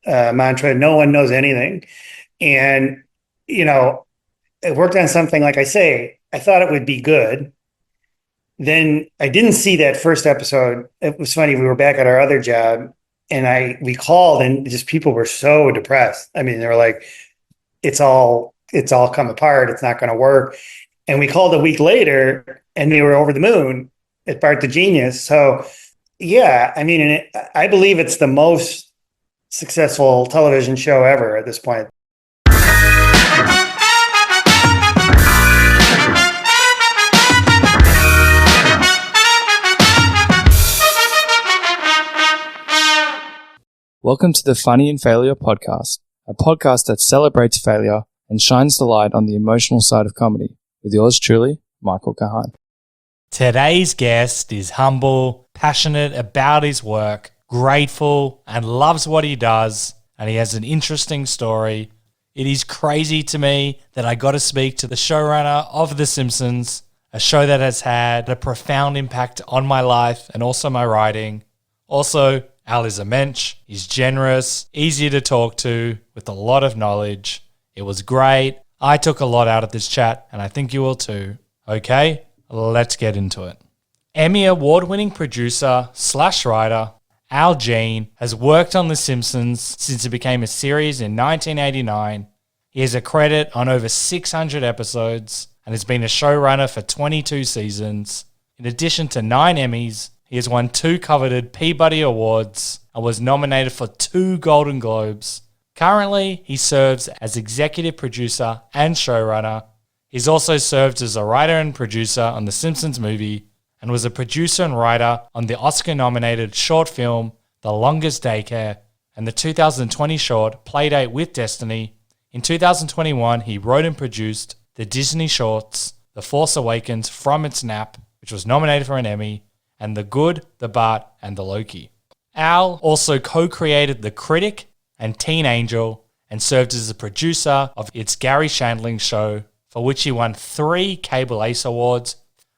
mantra, no one knows anything. And, you know, I worked on something, like I say, I thought it would be good. Then I didn't see that first episode. It was funny. We were back at our other job and we called and just people were so depressed. I mean, they were like, it's all come apart. It's not going to work. And we called a week later and they were over the moon at Bart the Genius. So yeah, I mean, I believe it's the most successful television show ever at this point. Welcome to the Funny in Failure podcast, a podcast that celebrates failure and shines the light on the emotional side of comedy, with yours truly, Michael Kahan. Today's guest is humble, passionate about his work, grateful, and loves what he does, and he has an interesting story. It is crazy to me that I got to speak to the showrunner of The Simpsons, a show that has had a profound impact on my life and also my writing. Also, Al is a mensch, he's generous, easy to talk to, with a lot of knowledge. It was great. I took a lot out of this chat, and I think you will too. Okay, let's get into it. Emmy Award-winning producer / writer Al Jean has worked on The Simpsons since it became a series in 1989. He has a credit on over 600 episodes and has been a showrunner for 22 seasons. In addition to 9 Emmys, he has won 2 coveted Peabody Awards and was nominated for 2 Golden Globes. Currently, he serves as executive producer and showrunner. He's also served as a writer and producer on The Simpsons Movie and was a producer and writer on the Oscar-nominated short film The Longest Daycare and the 2020 short Playdate with Destiny. In 2021, he wrote and produced the Disney shorts The Force Awakens From Its Nap, which was nominated for an Emmy, and The Good, The Bart, and The Loki. Al also co-created The Critic and Teen Angel and served as the producer of It's Gary Shandling's show, for which he won 3 Cable Ace Awards.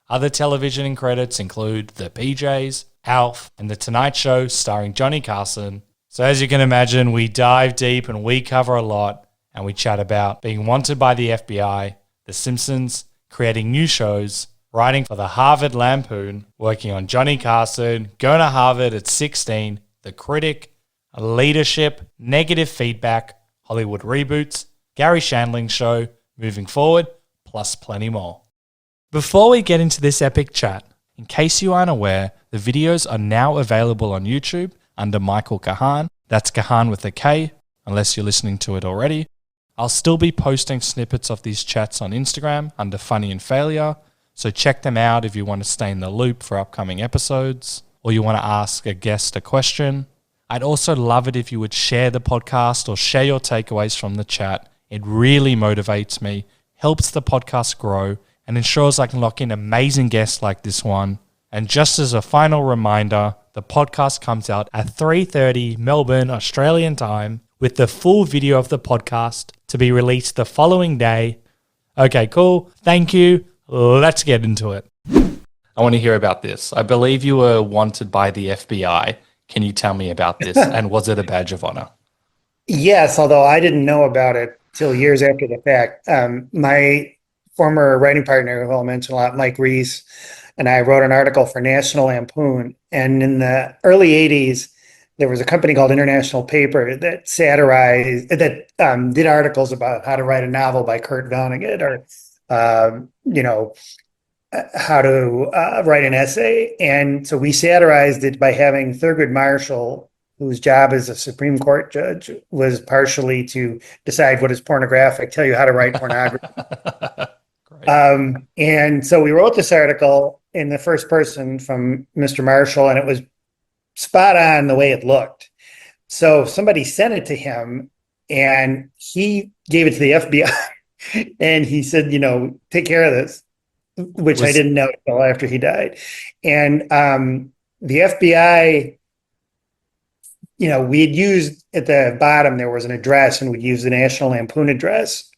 Other television credits include The PJs, Alf, and The Tonight Show starring Johnny Carson. So as you can imagine, we dive deep and we cover a lot, and we chat about being wanted by the FBI, The Simpsons, creating new shows, writing for the Harvard Lampoon, working on Johnny Carson, going to Harvard at 16, The Critic, leadership, negative feedback, Hollywood reboots, Gary Shandling's show, moving forward, plus plenty more. Before we get into this epic chat, in case you aren't aware, the videos are now available on YouTube under Michael Kahan. That's Kahan with a K, unless you're listening to it already. I'll still be posting snippets of these chats on Instagram under Funny in Failure, so check them out if you want to stay in the loop for upcoming episodes, or you want to ask a guest a question. I'd also love it if you would share the podcast or share your takeaways from the chat. It really motivates me, helps the podcast grow, and ensures I can lock in amazing guests like this one. And just as a final reminder, the podcast comes out at 3:30 Melbourne, Australian time, with the full video of the podcast to be released the following day. Okay, cool. Thank you. Let's get into it. I want to hear about this. I believe you were wanted by the FBI. Can you tell me about this? And was it a badge of honor? Yes, although I didn't know about it till years after the fact. My former writing partner, who I'll mention a lot, Mike Reese, and I wrote an article for National Lampoon. And in the early 80s, there was a company called International Paper that did articles about how to write a novel by Kurt Vonnegut, or how to write an essay. And so we satirized it by having Thurgood Marshall, whose job as a Supreme Court judge was partially to decide what is pornographic, tell you how to write pornography. And so we wrote this article in the first person from Mr. Marshall, and it was spot on the way it looked. So somebody sent it to him, and he gave it to the FBI, and he said, take care of this, which I didn't know until after he died. And the FBI, we had used at the bottom, there was an address, and we'd use the National Lampoon address.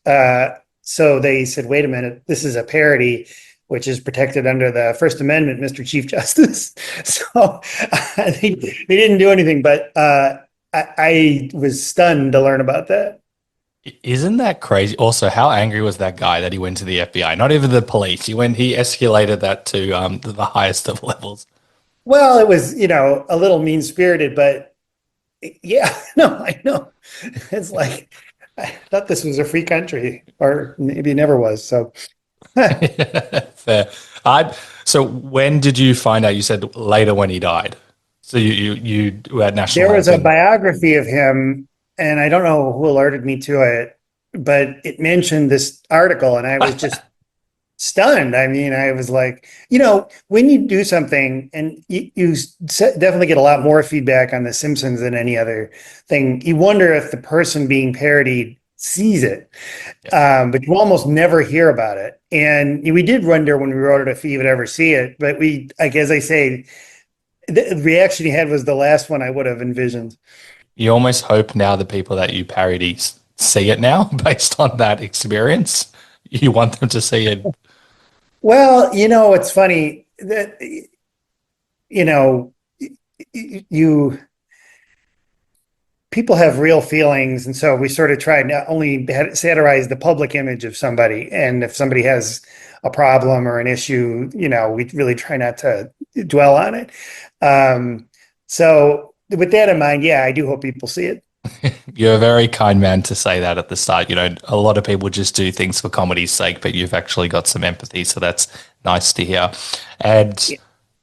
So they said, wait a minute, this is a parody, which is protected under the First Amendment, Mr. Chief Justice. So they didn't do anything, but I was stunned to learn about that. Isn't that crazy? Also, how angry was that guy that he went to the FBI? Not even the police. He escalated that to the highest of levels. Well, it was, a little mean spirited, but yeah, no, I know. It's like, I thought this was a free country, or maybe it never was. So Fair. So when did you find out? You said later when he died. So you were at National there was a Lampoon. biography of him, and I don't know who alerted me to it, but it mentioned this article, and I was just stunned. I mean, I was like, when you do something and you definitely get a lot more feedback on The Simpsons than any other thing, you wonder if the person being parodied sees it. But you almost never hear about it. And we did wonder when we wrote it if he would ever see it. But like as I say, the reaction he had was the last one I would have envisioned. You almost hope now the people that you parody see it now based on that experience. You want them to see it. Well, it's funny that, you know, you people have real feelings, and so we sort of try not only satirize the public image of somebody, and if somebody has a problem or an issue, we really try not to dwell on it. So with that in mind, yeah, I do hope people see it. You're a very kind man to say that at the start. A lot of people just do things for comedy's sake, but you've actually got some empathy, so that's nice to hear. And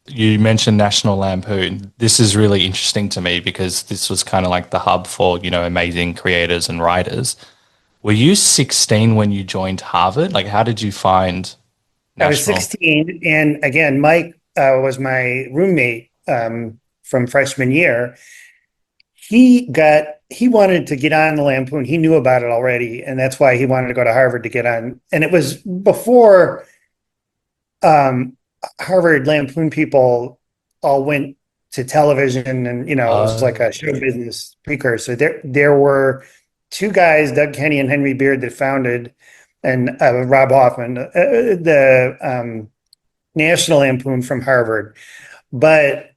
you mentioned National Lampoon. This is really interesting to me because this was kind of like the hub for, amazing creators and writers. Were you 16 when you joined Harvard? Like, how did you find I was National? 16, and again, Mike was my roommate from freshman year. He wanted to get on the Lampoon. He knew about it already, and that's why he wanted to go to Harvard to get on. And it was before Harvard Lampoon people all went to television, and it was like a show business precursor. There were two guys, Doug Kenny and Henry Beard, that founded, and Rob Hoffman, the National Lampoon from Harvard. But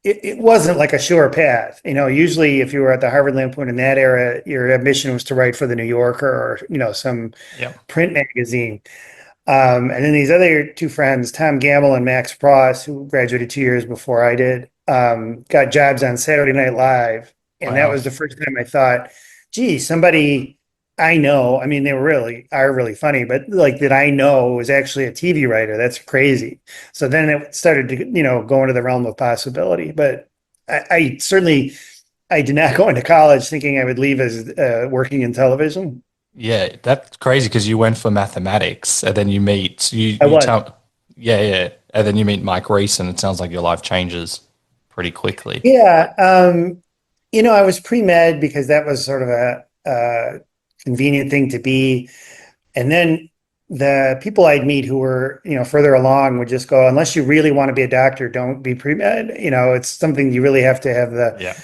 it wasn't like a sure path. Usually if you were at the Harvard Lampoon in that era, your admission was to write for the New Yorker or, some print magazine. And then these other two friends, Tom Gamble and Max Pross, who graduated 2 years before I did, got jobs on Saturday Night Live. And that was the first time I thought, gee, somebody I know, I mean, they are really funny, but like that I know was actually a TV writer. That's crazy. So then it started to, go into the realm of possibility. But I certainly, I did not go into college thinking I would leave as working in television. Yeah, that's crazy because you went for mathematics and then you meet I you was. tell yeah, and then you meet Mike Reese and it sounds like your life changes pretty quickly. Yeah. I was pre-med because that was sort of a convenient thing to be. And then the people I'd meet who were, further along would just go, unless you really want to be a doctor, don't be pre-med. It's something you really have to have the Yeah.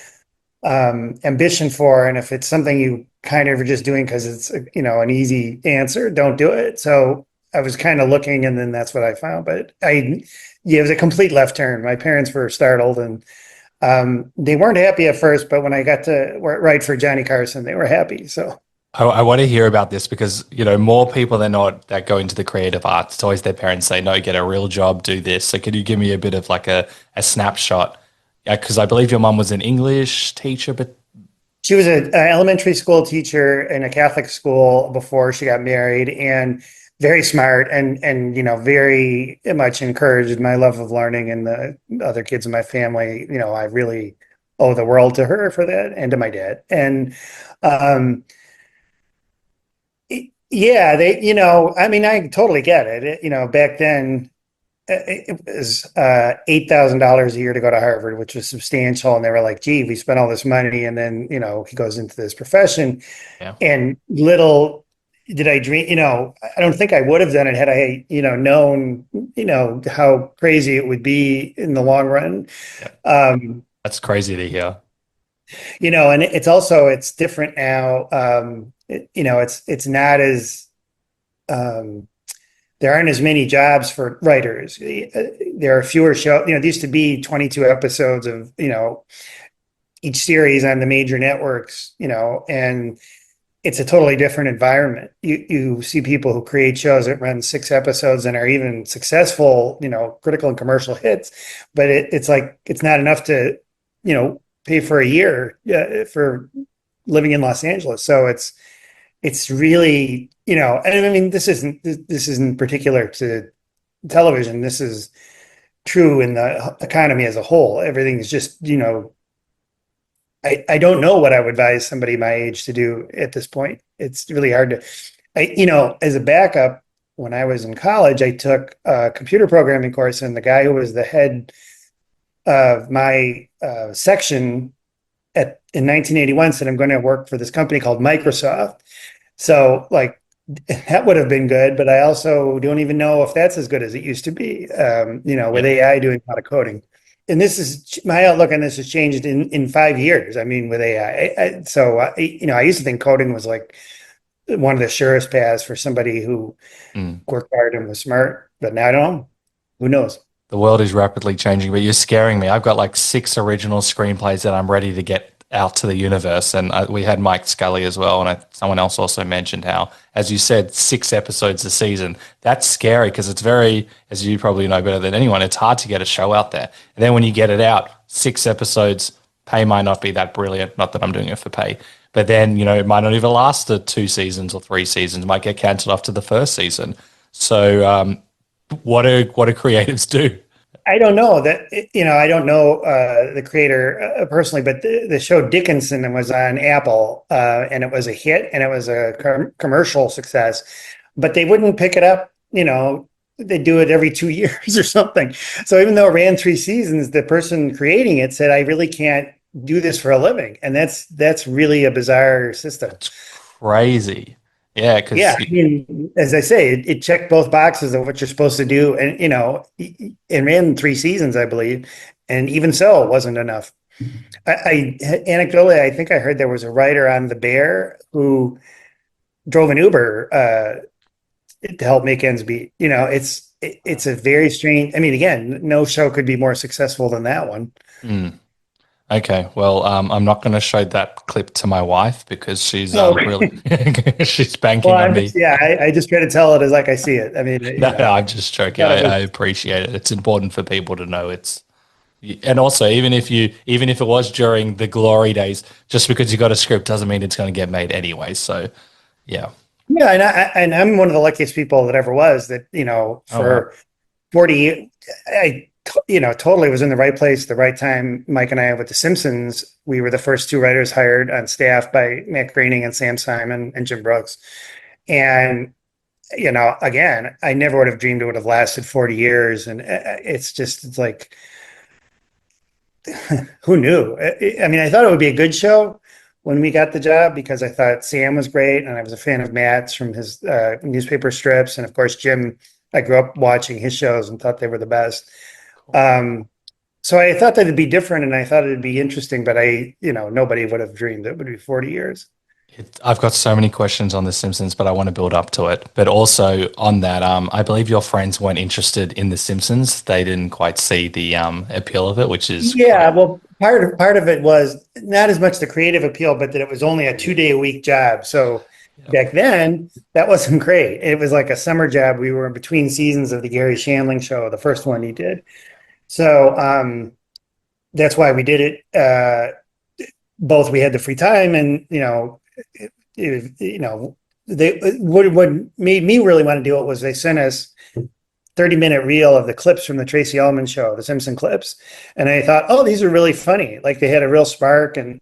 ambition for. And if it's something you kind of are just doing because it's, an easy answer, don't do it. So I was kind of looking, and then that's what I found. But it was a complete left turn. My parents were startled, and they weren't happy at first, but when I got to write for Johnny Carson, they were happy. So I want to hear about this because, more people than not that go into the creative arts, it's always their parents say, no, get a real job, do this. So could you give me a bit of like a snapshot? Yeah, because I believe your mum was an English teacher, but she was an elementary school teacher in a Catholic school before she got married, and very smart, and very much encouraged my love of learning and the other kids in my family. I really owe the world to her for that, and to my dad. And yeah, I mean, I totally get it. Back then it was $8,000 a year to go to Harvard, which was substantial. And they were like, gee, we spent all this money. And then, he goes into this profession. yeah. And little did I dream, I don't think I would have done it had I, known, how crazy it would be in the long run. That's crazy to hear. And it's different now. It's not as, there aren't as many jobs for writers. There are fewer shows. There used to be 22 episodes of, each series on the major networks, and it's a totally different environment. You see people who create shows that run 6 episodes and are even successful, critical and commercial hits, but it's like it's not enough to, pay for a year for living in Los Angeles. So it's really, and I mean, this isn't particular to television. This is true in the economy as a whole. Everything's just, I don't know what I would advise somebody my age to do at this point. It's really hard to, as a backup, when I was in college, I took a computer programming course, and the guy who was the head of my section in 1981 said, I'm going to work for this company called Microsoft. So like that would have been good, but I also don't even know if that's as good as it used to be, with AI doing a lot of coding. And this is my outlook on this has changed in 5 years. I mean, with AI. I used to think coding was like one of the surest paths for somebody who worked hard and was smart, but now I don't know. Who knows? The world is rapidly changing, but you're scaring me. I've got like 6 original screenplays that I'm ready to get out to the universe. And we had Mike Scully as well. And someone else also mentioned how, as you said, 6 episodes a season. That's scary because it's very, as you probably know better than anyone, it's hard to get a show out there. And then when you get it out, 6 episodes, pay might not be that brilliant. Not that I'm doing it for pay. But then, it might not even last the 2 seasons or 3 seasons. It might get cancelled after the first season. So what do creatives do? I don't know that, I don't know the creator personally, but the show Dickinson was on Apple and it was a hit and it was a commercial success, but they wouldn't pick it up. They do it every 2 years or something. So even though it ran 3 seasons, the person creating it said, I really can't do this for a living. And that's really a bizarre system. It's crazy. Yeah, I mean, as I say, it checked both boxes of what you're supposed to do, and it ran 3 seasons, I believe, and even so, it wasn't enough. Anecdotally, I think I heard there was a writer on The Bear who drove an Uber to help make ends meet. It's a very strange. I mean, again, no show could be more successful than that one. Okay, well, I'm not going to show that clip to my wife because she's really she's banking on me. I just try to tell it as like I see it. I mean, no, I'm just joking. I appreciate it. It's important for people to know and also even if it was during the glory days, just because you got a script doesn't mean it's going to get made anyway. So, yeah. Yeah, and I'm one of the luckiest people that ever was that, for 40 years, I totally was in the right place at the right time. Mike and I with The Simpsons, we were the first 2 writers hired on staff by Matt Groening and Sam Simon and Jim Brooks. And, again, I never would have dreamed it would have lasted 40 years. And it's like, who knew? I mean, I thought it would be a good show when we got the job because I thought Sam was great. And I was a fan of Matt's from his newspaper strips. And of course, Jim, I grew up watching his shows and thought they were the best. So I thought that it'd be different and I thought it'd be interesting, but nobody would have dreamed it would be 40 years. I've got so many questions on The Simpsons, but I want to build up to it. But also on that, I believe your friends weren't interested in The Simpsons. They didn't quite see the appeal of it, which is well, part of it was not as much the creative appeal, but that it was only a 2-day-a-week job. So back then, that wasn't great. It was like a summer job. We were in between seasons of the Gary Shandling show, the first one he did. So that's why we did it. Both we had the free time, and what made me really want to do it was they sent us 30-minute reel of the clips from the Tracy Ullman show, the Simpson clips, and I thought, oh, these are really funny. Like they had a real spark. And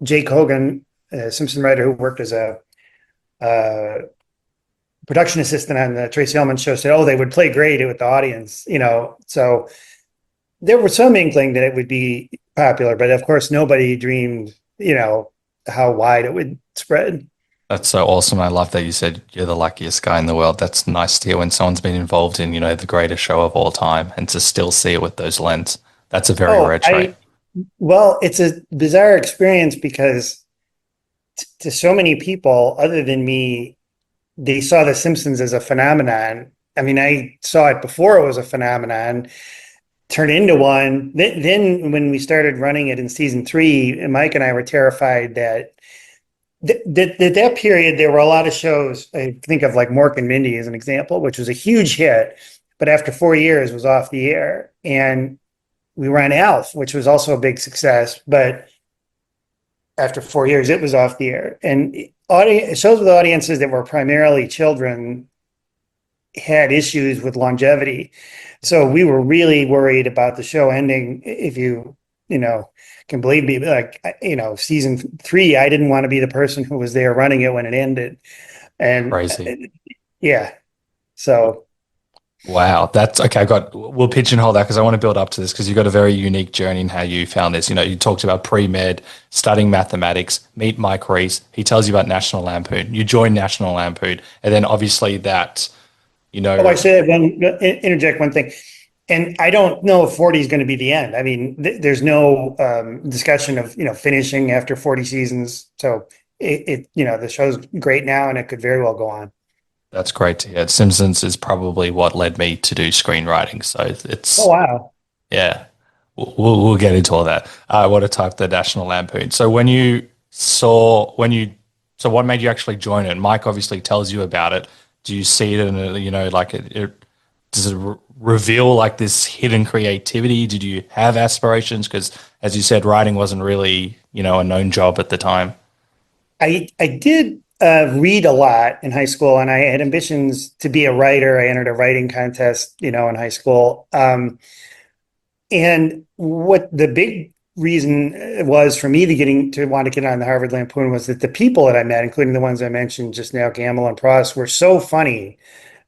Jake Hogan, a Simpson writer who worked as a production assistant on the Tracy Ullman show, said, oh, they would play great with the audience. So there was some inkling that it would be popular, but of course nobody dreamed, how wide it would spread. That's so awesome. I love that you said you're the luckiest guy in the world. That's nice to hear when someone's been involved in, the greatest show of all time and to still see it with those lens. That's a very rare trait. Well, it's a bizarre experience because to so many people other than me, they saw The Simpsons as a phenomenon. I mean, I saw it before it was a phenomenon. turn into one. Then when we started running it in season 3, Mike and I were terrified that that period, there were a lot of shows. I think of like Mork and Mindy as an example, which was a huge hit, but after 4 years was off the air. And we ran Alf, which was also a big success, but after 4 years, it was off the air. And shows with audiences that were primarily children had issues with longevity. So we were really worried about the show ending. If you can believe me, like, season 3, I didn't want to be the person who was there running it when it ended. And Crazy. yeah, so. Wow, that's okay. We'll pigeonhole that because I want to build up to this because you've got a very unique journey in how you found this. You talked about pre-med, studying mathematics, meet Mike Reese. He tells you about National Lampoon. You join National Lampoon, and then obviously that, Oh, I should interject one thing. And I don't know if 40 is going to be the end. I mean, there's no discussion of, finishing after 40 seasons. So the show's great now and it could very well go on. That's great to hear. Simpsons is probably what led me to do screenwriting. So it's, Oh, wow. yeah, we'll get into all that. I want to type the National Lampoon. So so what made you actually join it? Mike obviously tells you about it. Do you see it in does it reveal like this hidden creativity? Did you have aspirations? Because as you said, writing wasn't really, a known job at the time. I did read a lot in high school, and I had ambitions to be a writer. I entered a writing contest, in high school. And what the big reason was for me to want to get on the Harvard Lampoon was that the people that I met, including the ones I mentioned just now, Gamble and Pross, were so funny.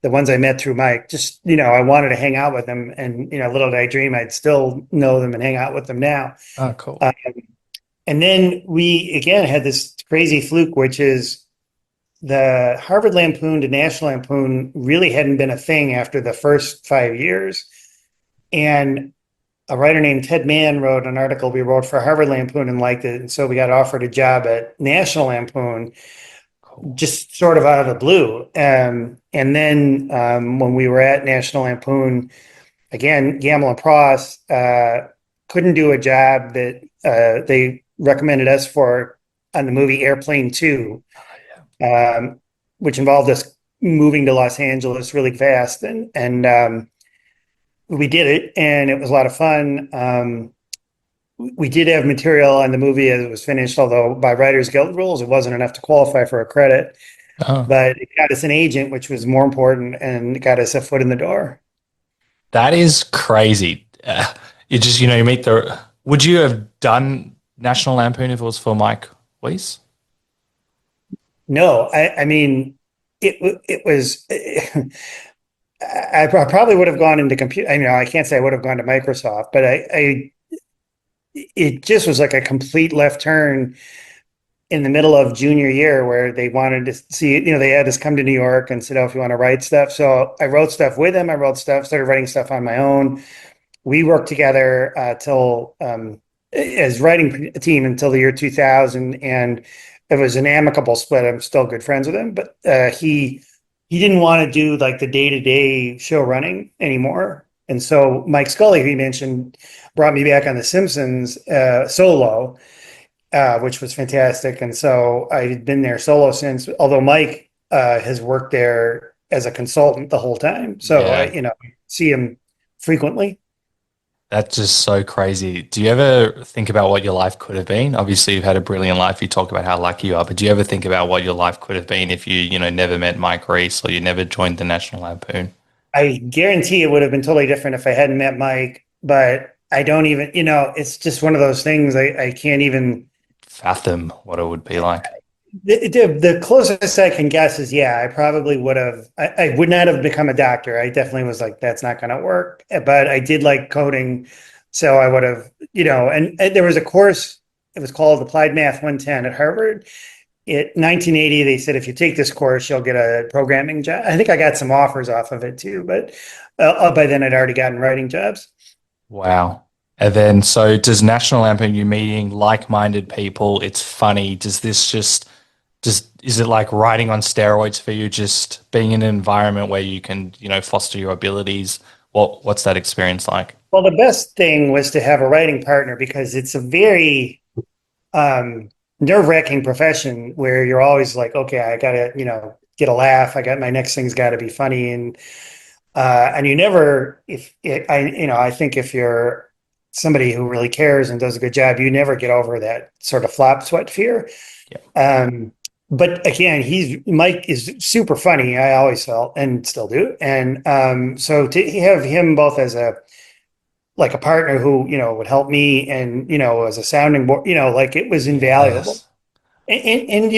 The ones I met through Mike, just, I wanted to hang out with them, and, little did I dream I'd still know them and hang out with them now. Oh, cool. And then we, again, had this crazy fluke, which is the Harvard Lampoon to National Lampoon really hadn't been a thing after the first 5 years. And a writer named Ted Mann wrote an article we wrote for Harvard Lampoon and liked it. And so we got offered a job at National Lampoon, just sort of out of the blue. And then when we were at National Lampoon, again, Gamble and Pross couldn't do a job that they recommended us for on the movie Airplane 2, which involved us moving to Los Angeles really fast. And we did it, and it was a lot of fun. We did have material on the movie as it was finished, although by Writers Guild rules, it wasn't enough to qualify for a credit. Oh. But it got us an agent, which was more important, and it got us a foot in the door. That is crazy. You just, you meet would you have done National Lampoon if it was for Mike Weiss? No, I mean, it was, I probably would have gone into computer. I can't say I would have gone to Microsoft, but it just was like a complete left turn in the middle of junior year where they wanted to see, they had us come to New York and said, oh, if you want to write stuff. So I wrote stuff with them. Started writing stuff on my own. We worked together as writing team until the year 2000. And it was an amicable split. I'm still good friends with him, but he didn't want to do like the day-to-day show running anymore. And so Mike Scully, who he mentioned, brought me back on The Simpsons solo, which was fantastic. And so I've been there solo since, although Mike has worked there as a consultant the whole time. So Yeah. I see him frequently. That's just so crazy. Do you ever think about what your life could have been? Obviously, you've had a brilliant life. You talk about how lucky you are, but do you ever think about what your life could have been if you never met Mike Reese or you never joined the National Lampoon? I guarantee it would have been totally different if I hadn't met Mike, but I don't even, it's just one of those things I can't even Fathom what it would be like. The closest I can guess is, I probably would have, I would not have become a doctor. I definitely was like, that's not going to work, but I did like coding. So I would have, and there was a course, it was called Applied Math 110 at Harvard. In 1980, they said, if you take this course, you'll get a programming job. I think I got some offers off of it too, but by then I'd already gotten writing jobs. Wow. And then, so does National Lampoon, you meeting like-minded people? It's funny. Does this just, is it like writing on steroids for you, just being in an environment where you can, foster your abilities? What's that experience like? Well, the best thing was to have a writing partner because it's a very nerve-wracking profession where you're always like, okay, I gotta, get a laugh. My next thing's got to be funny, and you never, I think if you're somebody who really cares and does a good job, you never get over that sort of flop sweat fear. Yeah. But again, Mike is super funny. I always felt and still do, and so to have him both as a partner who would help me and as a sounding board, like it was invaluable. Yes. And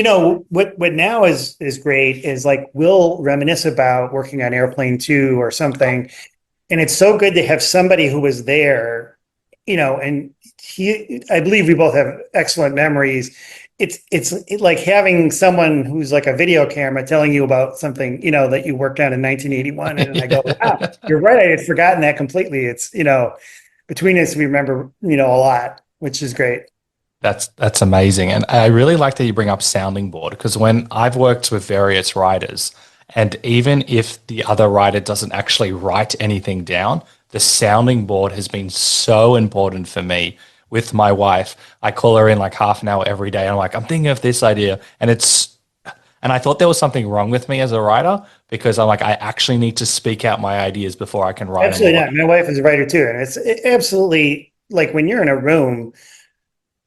what now is great is like we'll reminisce about working on Airplane 2 or something, and it's so good to have somebody who was there, and I believe we both have excellent memories. It's like having someone who's like a video camera telling you about something, that you worked on in 1981. And I go, wow, you're right. I had forgotten that completely. It's, between us, we remember, a lot, which is great. That's amazing. And I really like that you bring up sounding board because when I've worked with various writers, and even if the other writer doesn't actually write anything down, the sounding board has been so important for me. With my wife, I call her in like half an hour every day. I'm like, I'm thinking of this idea. And I thought there was something wrong with me as a writer because I'm like, I actually need to speak out my ideas before I can write. Absolutely not. My wife is a writer too. And it's absolutely like when you're in a room,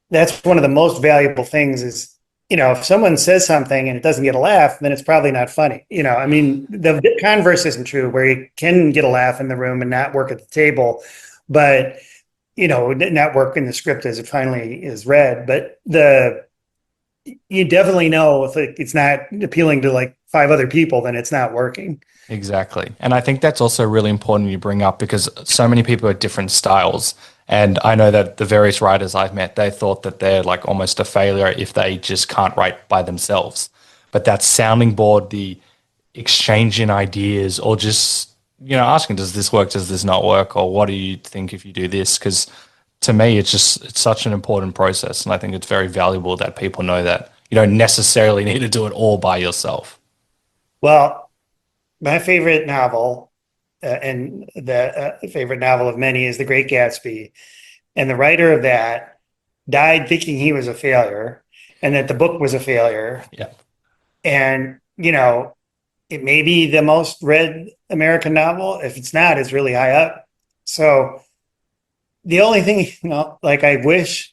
that's one of the most valuable things is, if someone says something and it doesn't get a laugh, then it's probably not funny. I mean, the converse isn't true where you can get a laugh in the room and not work at the table, but not work in the script as it finally is read. But you definitely know if it's not appealing to like 5 other people, then it's not working. Exactly. And I think that's also really important you bring up because so many people have different styles. And I know that the various writers I've met, they thought that they're like almost a failure if they just can't write by themselves. But that sounding board, the exchange in ideas or just, asking, does this work? Does this not work? Or what do you think if you do this? Because to me, it's such an important process. And I think it's very valuable that people know that you don't necessarily need to do it all by yourself. Well, my favorite novel, and the favorite novel of many, is The Great Gatsby. And the writer of that died thinking he was a failure and that the book was a failure. Yeah. And, it may be the most read American novel. If it's not, it's really high up. So the only thing, like I wish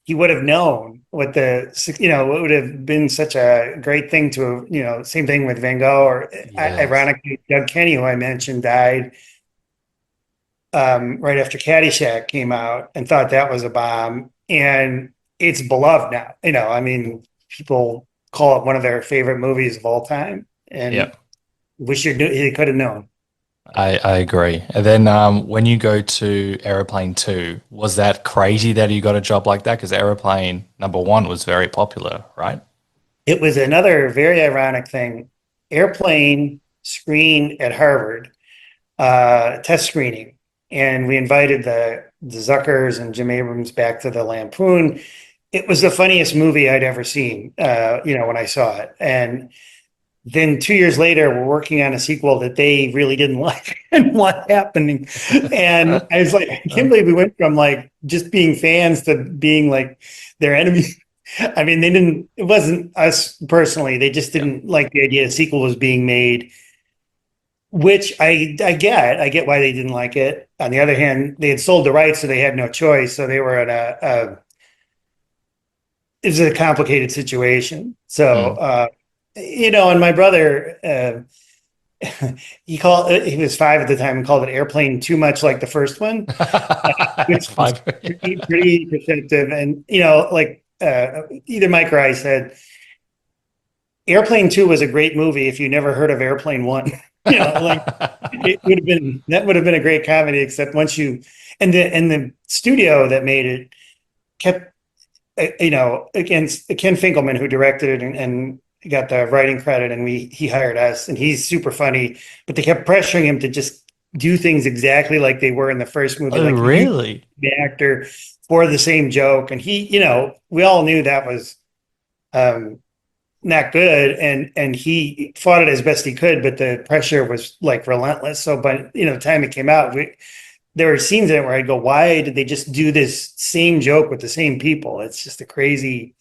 he would have known what it would have been such a great thing to, same thing with Van Gogh or Yes. Ironically, Doug Kenny, who I mentioned, died right after Caddyshack came out and thought that was a bomb. And it's beloved now. I mean, people call it one of their favorite movies of all time. And Yep. wish he could have known. I agree. And then when you go to Aeroplane 2, was that crazy that you got a job like that? Because Aeroplane #1 was very popular, right? It was another very ironic thing. Airplane screened at Harvard, test screening, and we invited the Zuckers and Jim Abrams back to the Lampoon. It was the funniest movie I'd ever seen, when I saw it. And then 2 years later, we're working on a sequel that they really didn't like and what happening. And I was like, I can't believe we went from like just being fans to being like their enemy. I mean, it wasn't us personally. They just didn't like the idea a sequel was being made, which I get why they didn't like it. On the other hand, they had sold the rights, so they had no choice. So they were in it was a complicated situation. So, and my brother, he was 5 at the time and called it Airplane too much like the first one, which was pretty perceptive. And, either Mike or I said, Airplane 2 was a great movie if you never heard of Airplane 1. It would have been a great comedy, except once you, and the studio that made it kept, against Ken Finkelman, who directed it and got the writing credit, and he hired us, and he's super funny, but they kept pressuring him to just do things exactly like they were in the first movie. Oh, like really? The actor for the same joke. And we all knew that was, not good, and he fought it as best he could, but the pressure was like relentless. So, but the time it came out, there were scenes in it where I'd go, why did they just do this same joke with the same people? It's just a crazy.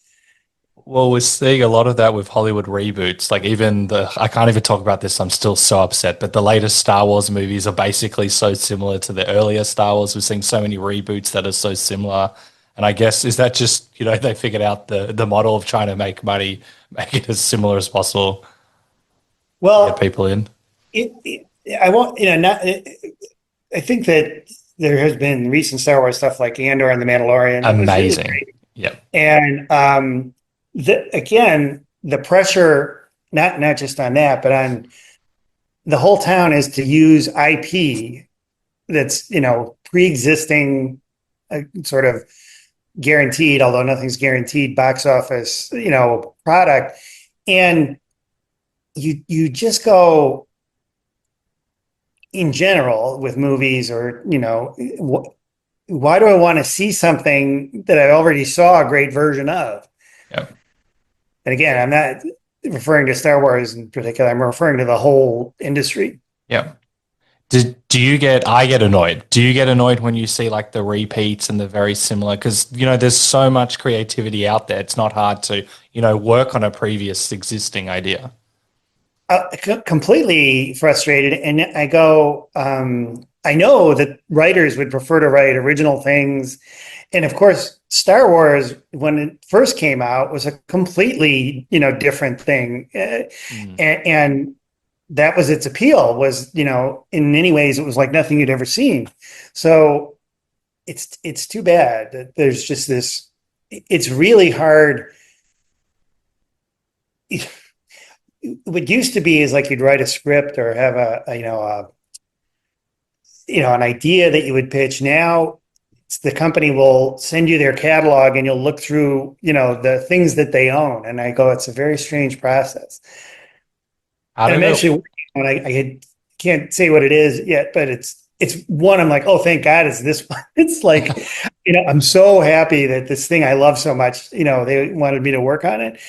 Well, we're seeing a lot of that with Hollywood reboots. Like even I can't even talk about this. I'm still so upset. But the latest Star Wars movies are basically so similar to the earlier Star Wars. We're seeing so many reboots that are so similar. And I guess is that just, they figured out the model of trying to make money, make it as similar as possible, Well, get people in. I won't, not. I think that there has been recent Star Wars stuff like Andor and The Mandalorian. It was really Amazing. great. Yeah. And again, the pressure, not just on that, but on the whole town is to use IP that's, pre-existing, sort of guaranteed, although nothing's guaranteed, box office, product. And you just go, in general with movies, or why do I want to see something that I already saw a great version of? Yeah. And again, I'm not referring to Star Wars in particular. I'm referring to the whole industry. Yeah. I get annoyed. Do you get annoyed when you see like the repeats and the very similar? Because, there's so much creativity out there. It's not hard to, work on a previous existing idea. Completely frustrated. And I go, I know that writers would prefer to write original things. And of course, Star Wars, when it first came out, was a completely, different thing. And that was its appeal, was, in many ways, it was like nothing you'd ever seen. So it's too bad that there's just this, it's really hard. What used to be is like you'd write a script or have an idea that you would pitch. Now the company will send you their catalog and you'll look through, the things that they own. And I go, it's a very strange process. And I'm actually working on, I can't say what it is yet, but it's one, I'm like, oh, thank God it's this one. It's like, I'm so happy that this thing I love so much, they wanted me to work on it.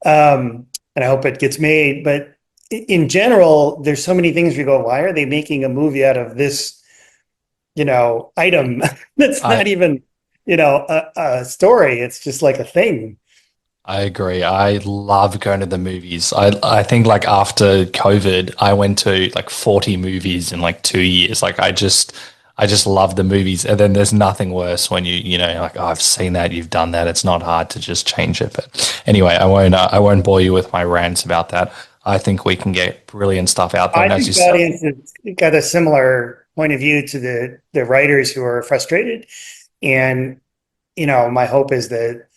And I hope it gets made. But in general, there's so many things we go, why are they making a movie out of this, item that's not even, a story. It's just like a thing. I agree. I love going to the movies. I think like after COVID, I went to like 40 movies in like 2 years. Like I just love the movies. And then there's nothing worse when you're like, oh, I've seen that, you've done that. It's not hard to just change it. But anyway, I won't bore you with my rants about that. I think we can get brilliant stuff out there. I think the audience has got a similar point of view to the writers who are frustrated. And, my hope is that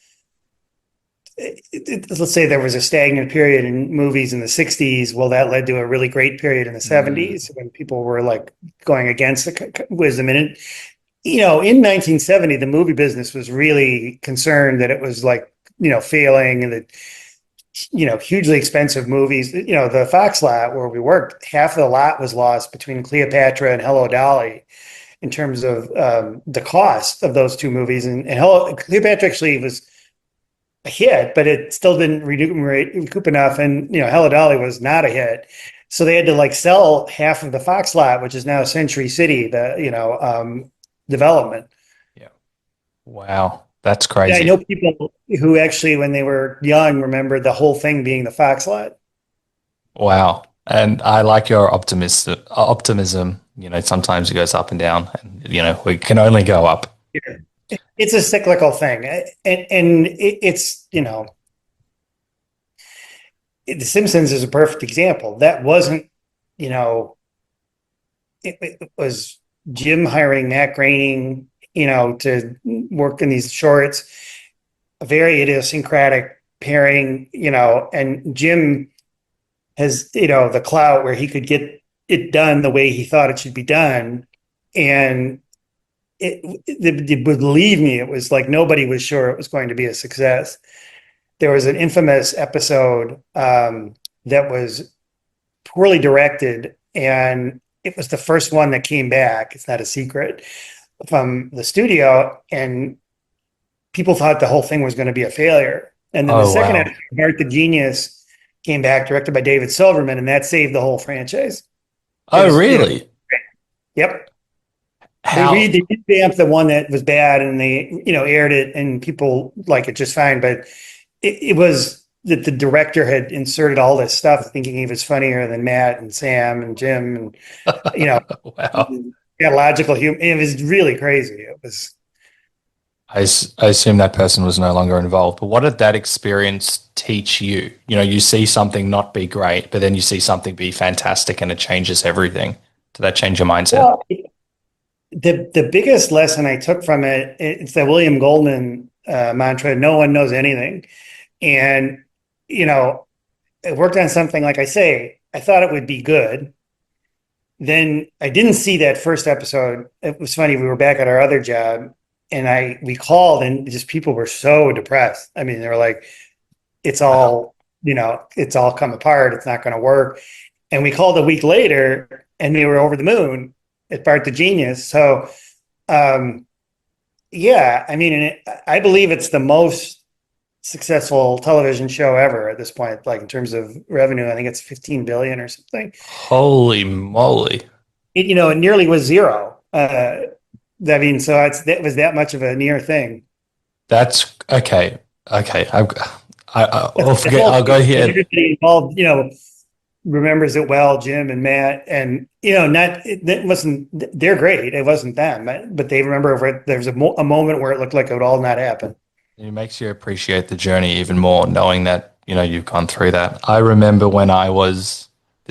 let's say there was a stagnant period in movies in the 60s. Well, that led to a really great period in the 70s when people were like going against the wisdom. And in 1970, the movie business was really concerned that it was like, failing, and that, hugely expensive movies. The Fox lot where we worked, half of the lot was lost between Cleopatra and Hello, Dolly, in terms of the cost of those two movies. And Cleopatra actually was a hit, but it still didn't recoup enough. And, Hello, Dolly was not a hit. So they had to like sell half of the Fox lot, which is now Century City, the, development. Yeah. Wow. That's crazy. Yeah, I know people who actually, when they were young, remembered the whole thing being the Fox lot. Wow. And I like your optimism. Sometimes it goes up and down, and, we can only go up. Yeah. It's a cyclical thing. And it's, The Simpsons is a perfect example. That wasn't, it was Jim hiring Matt Groening, to work in these shorts, a very idiosyncratic pairing, and Jim has, the clout where he could get it done the way he thought it should be done. And believe me, it was like nobody was sure it was going to be a success. There was an infamous episode that was poorly directed, and it was the first one that came back. It's not a secret, from the studio, and people thought the whole thing was going to be a failure. And then the second episode, Bart the Genius came back, directed by David Silverman, and that saved the whole franchise. Oh, was, really? Yep. How? They revamped the one that was bad, and they aired it, and people like it just fine. But it was that the director had inserted all this stuff, thinking he was funnier than Matt and Sam and Jim, and Wow. logical humor. It was really crazy. It was. I assume that person was no longer involved. But what did that experience teach you? You see something not be great, but then you see something be fantastic, and it changes everything. Did that change your mindset? Well, the biggest lesson I took from it's that William Goldman mantra: no one knows anything. And I worked on something, like I say, I thought it would be good. Then I didn't see that first episode. It was funny. We were back at our other job, and we called, and just people were so depressed. I mean, they were like, it's all, it's all come apart. It's not going to work. And we called a week later, and they were over the moon at Bart the Genius. So, yeah, I mean, I believe it's the most successful television show ever at this point, like in terms of revenue. I think it's 15 billion or something. Holy moly. It nearly was zero. I mean, so that was that much of a near thing. That's okay. Okay. I'll forget. I'll go here. Everybody involved, remembers it well, Jim and Matt, and it wasn't. They're great. It wasn't them, but they remember there was a moment where it looked like it would all not happen. It makes you appreciate the journey even more, knowing that you've gone through that. I remember when this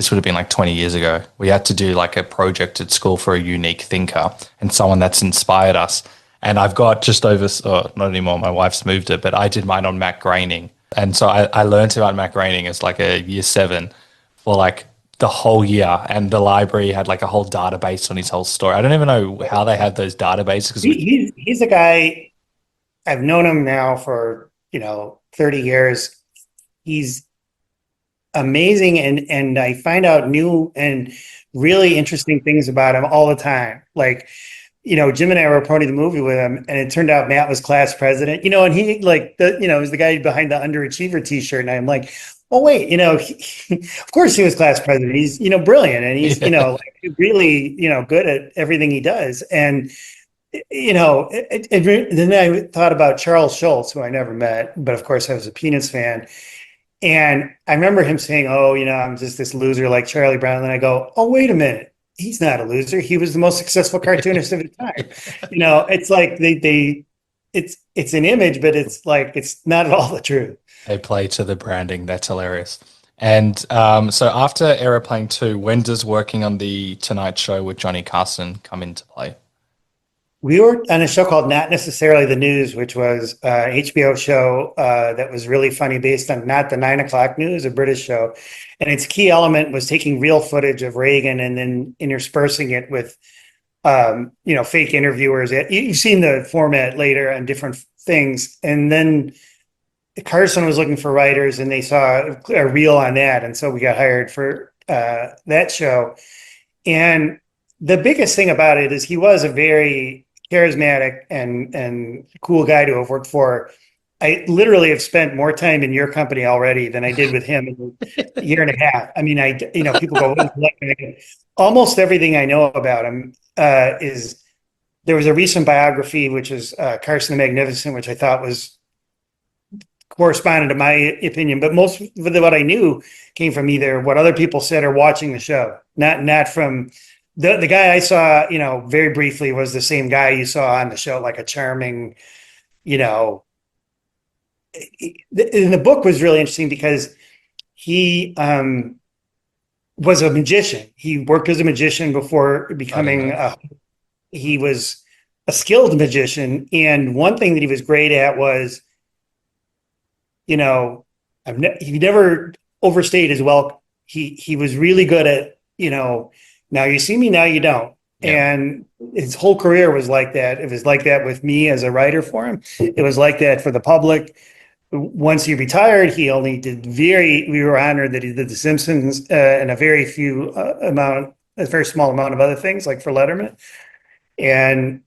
would have been like 20 years ago. We had to do like a project at school for a unique thinker and someone that's inspired us. And I've got just over, not anymore, my wife's moved it, but I did mine on Matt Groening. And so I learned about Matt Groening as like a year 7 for like the whole year. And the library had like a whole database on his whole story. I don't even know how they had those databases. Because he's a guy, I've known him now for 30 years. He's amazing, and I find out new and really interesting things about him all the time. Like, Jim and I were promoting the movie with him, and it turned out Matt was class president. And he was the guy behind the underachiever T-shirt, and I'm like, oh wait, of course he was class president. He's brilliant, and he's really good at everything he does, and. Then I thought about Charles Schultz, who I never met, but of course I was a Peanuts fan. And I remember him saying, oh, I'm just this loser like Charlie Brown. And I go, oh, wait a minute. He's not a loser. He was the most successful cartoonist of his time. It's like it's an image, but it's like, it's not at all the truth. They play to the branding. That's hilarious. And so after Aeroplane 2, when does working on the Tonight Show with Johnny Carson come into play? We were on a show called Not Necessarily the News, which was an HBO show that was really funny, based on not the 9 o'clock news, a British show. And its key element was taking real footage of Reagan and then interspersing it with, fake interviewers. You've seen the format later on different things. And then Carson was looking for writers, and they saw a reel on that. And so we got hired for that show. And the biggest thing about it is he was a very charismatic and cool guy to have worked for. I literally have spent more time in your company already than I did with him in a year and a half. I mean, people go, almost everything I know about him is, there was a recent biography, which is Carson the Magnificent, which I thought corresponded to my opinion, but most of what I knew came from either what other people said or watching the show, not from the guy I saw, very briefly, was the same guy you saw on the show, like a charming, and the book was really interesting because he was a magician. He worked as a magician before becoming he was a skilled magician. And one thing that he was great at was, he never overstayed his welcome. He was really good at, now you see me, now you don't. Yeah. And his whole career was like that. It was like that with me as a writer for him. It was like that for the public. Once he retired, he only did we were honored that he did The Simpsons and a very small amount of other things, like for Letterman. And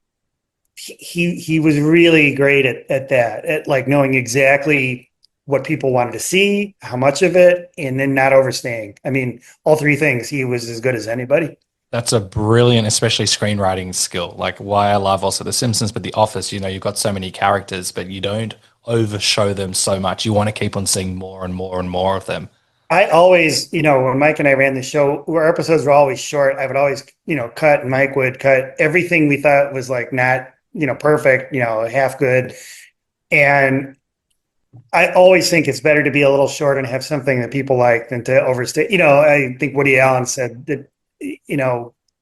he was really great at that, at like knowing exactly what people wanted to see, how much of it, and then not overstaying. I mean, all three things, he was as good as anybody. That's a brilliant, especially screenwriting skill. Like why I love also The Simpsons, but The Office, you've got so many characters, but you don't overshow them so much. You want to keep on seeing more and more and more of them. I always, when Mike and I ran the show, our episodes were always short. I would always, cut, and Mike would cut everything we thought was like not, perfect, half good. And I always think it's better to be a little short and have something that people like than to overstay. I think Woody Allen said that,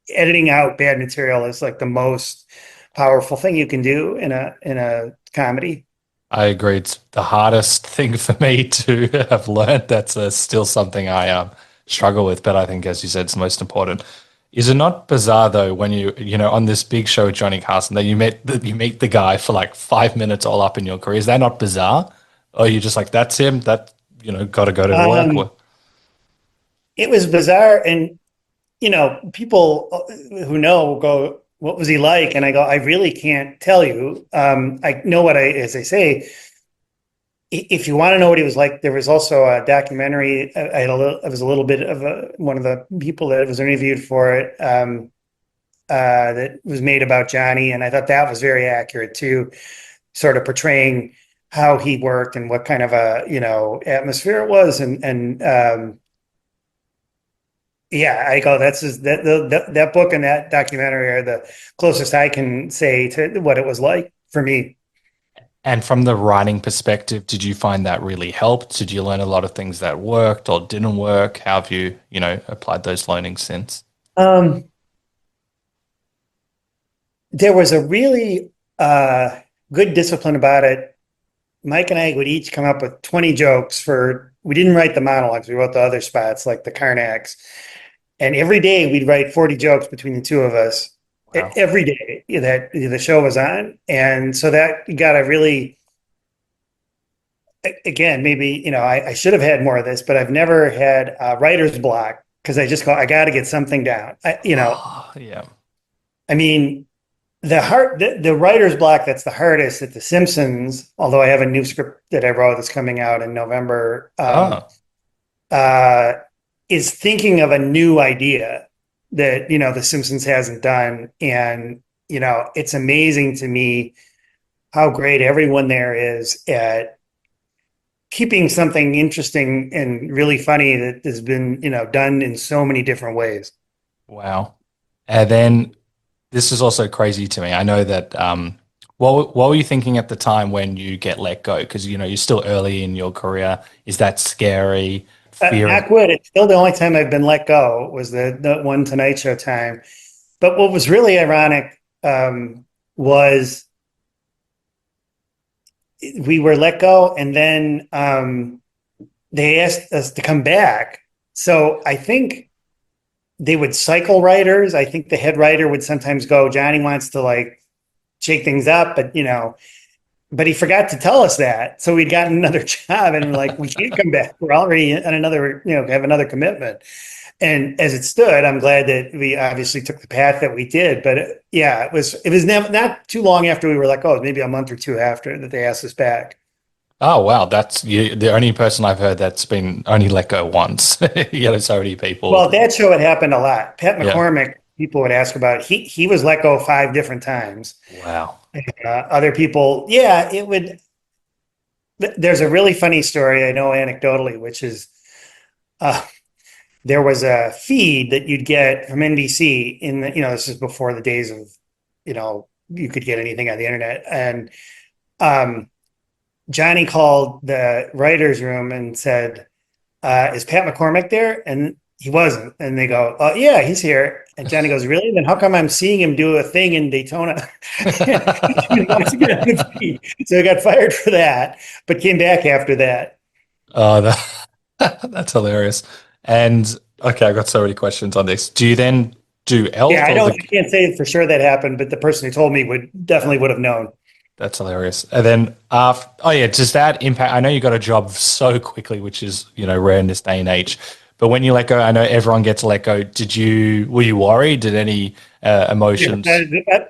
editing out bad material is like the most powerful thing you can do in a comedy. I agree. It's the hardest thing for me to have learned. That's still something I struggle with, but I think, as you said, it's the most important. Is it not bizarre though when on this big show with Johnny Carson that you meet the guy for like 5 minutes all up in your career? Is that not bizarre? Or you're just like, that's him? That got to go to work. It was bizarre, and people who know go, what was he like? And I go, I really can't tell you. I know as I say, if you want to know what he was like, there was also a documentary. I was a little bit of one of the people that was interviewed for it that was made about Johnny. And I thought that was very accurate too, sort of portraying how he worked and what kind of atmosphere it was. Yeah, I go, that book and that documentary are the closest I can say to what it was like for me. And from the writing perspective, did you find that really helped? Did you learn a lot of things that worked or didn't work? How have you, applied those learnings since? There was a really good discipline about it. Mike and I would each come up with 20 jokes we didn't write the monologues. We wrote the other spots like the Karnaks. And every day we'd write 40 jokes between the two of us. Wow. Every day that the show was on. And so that got a really, again, maybe, I should have had more of this, but I've never had a writer's block because I just go, I got to get something down. Yeah. I mean, the writer's block that's the hardest at The Simpsons, although I have a new script that I wrote that's coming out in November, is thinking of a new idea that, The Simpsons hasn't done. And, it's amazing to me how great everyone there is at keeping something interesting and really funny that has been, done in so many different ways. Wow. And then this is also crazy to me. I know that, what were you thinking at the time when you get let go? Because, you're still early in your career. Is that scary? I quit. It's still the only time I've been let go was the one Tonight Show time. But what was really ironic was we were let go, and then they asked us to come back. So I think they would cycle writers. I think the head writer would sometimes go, Johnny wants to shake things up, but he forgot to tell us that. So we'd gotten another job and we're like, we can't come back. We're already on another, have another commitment. And as it stood, I'm glad that we obviously took the path that we did. But it was not too long after we were like, maybe a month or two after that they asked us back. Oh, wow. That's the only person I've heard that's been only let go once. So many people. Well, that show had happened a lot. Pat McCormick, people would ask about, he was let go 5 different times. Wow. Other people, it would. There's a really funny story I know anecdotally, which is there was a feed that you'd get from NBC in the, this is before the days of, you could get anything on the internet. And Johnny called the writer's room and said, is Pat McCormick there? And he wasn't. And they go, yeah, he's here. And Johnny goes, really? Then how come I'm seeing him do a thing in Daytona? So he got fired for that, but came back after that. Oh, that's hilarious. And okay, I've got so many questions on this. Do you then do Elf? Yeah, I can't say for sure that happened, but the person who told me would have known. That's hilarious. And then, does that impact? I know you got a job so quickly, which is, rare in this day and age. But when you let go, I know everyone gets let go. Were you worried? Did any emotions? Yeah,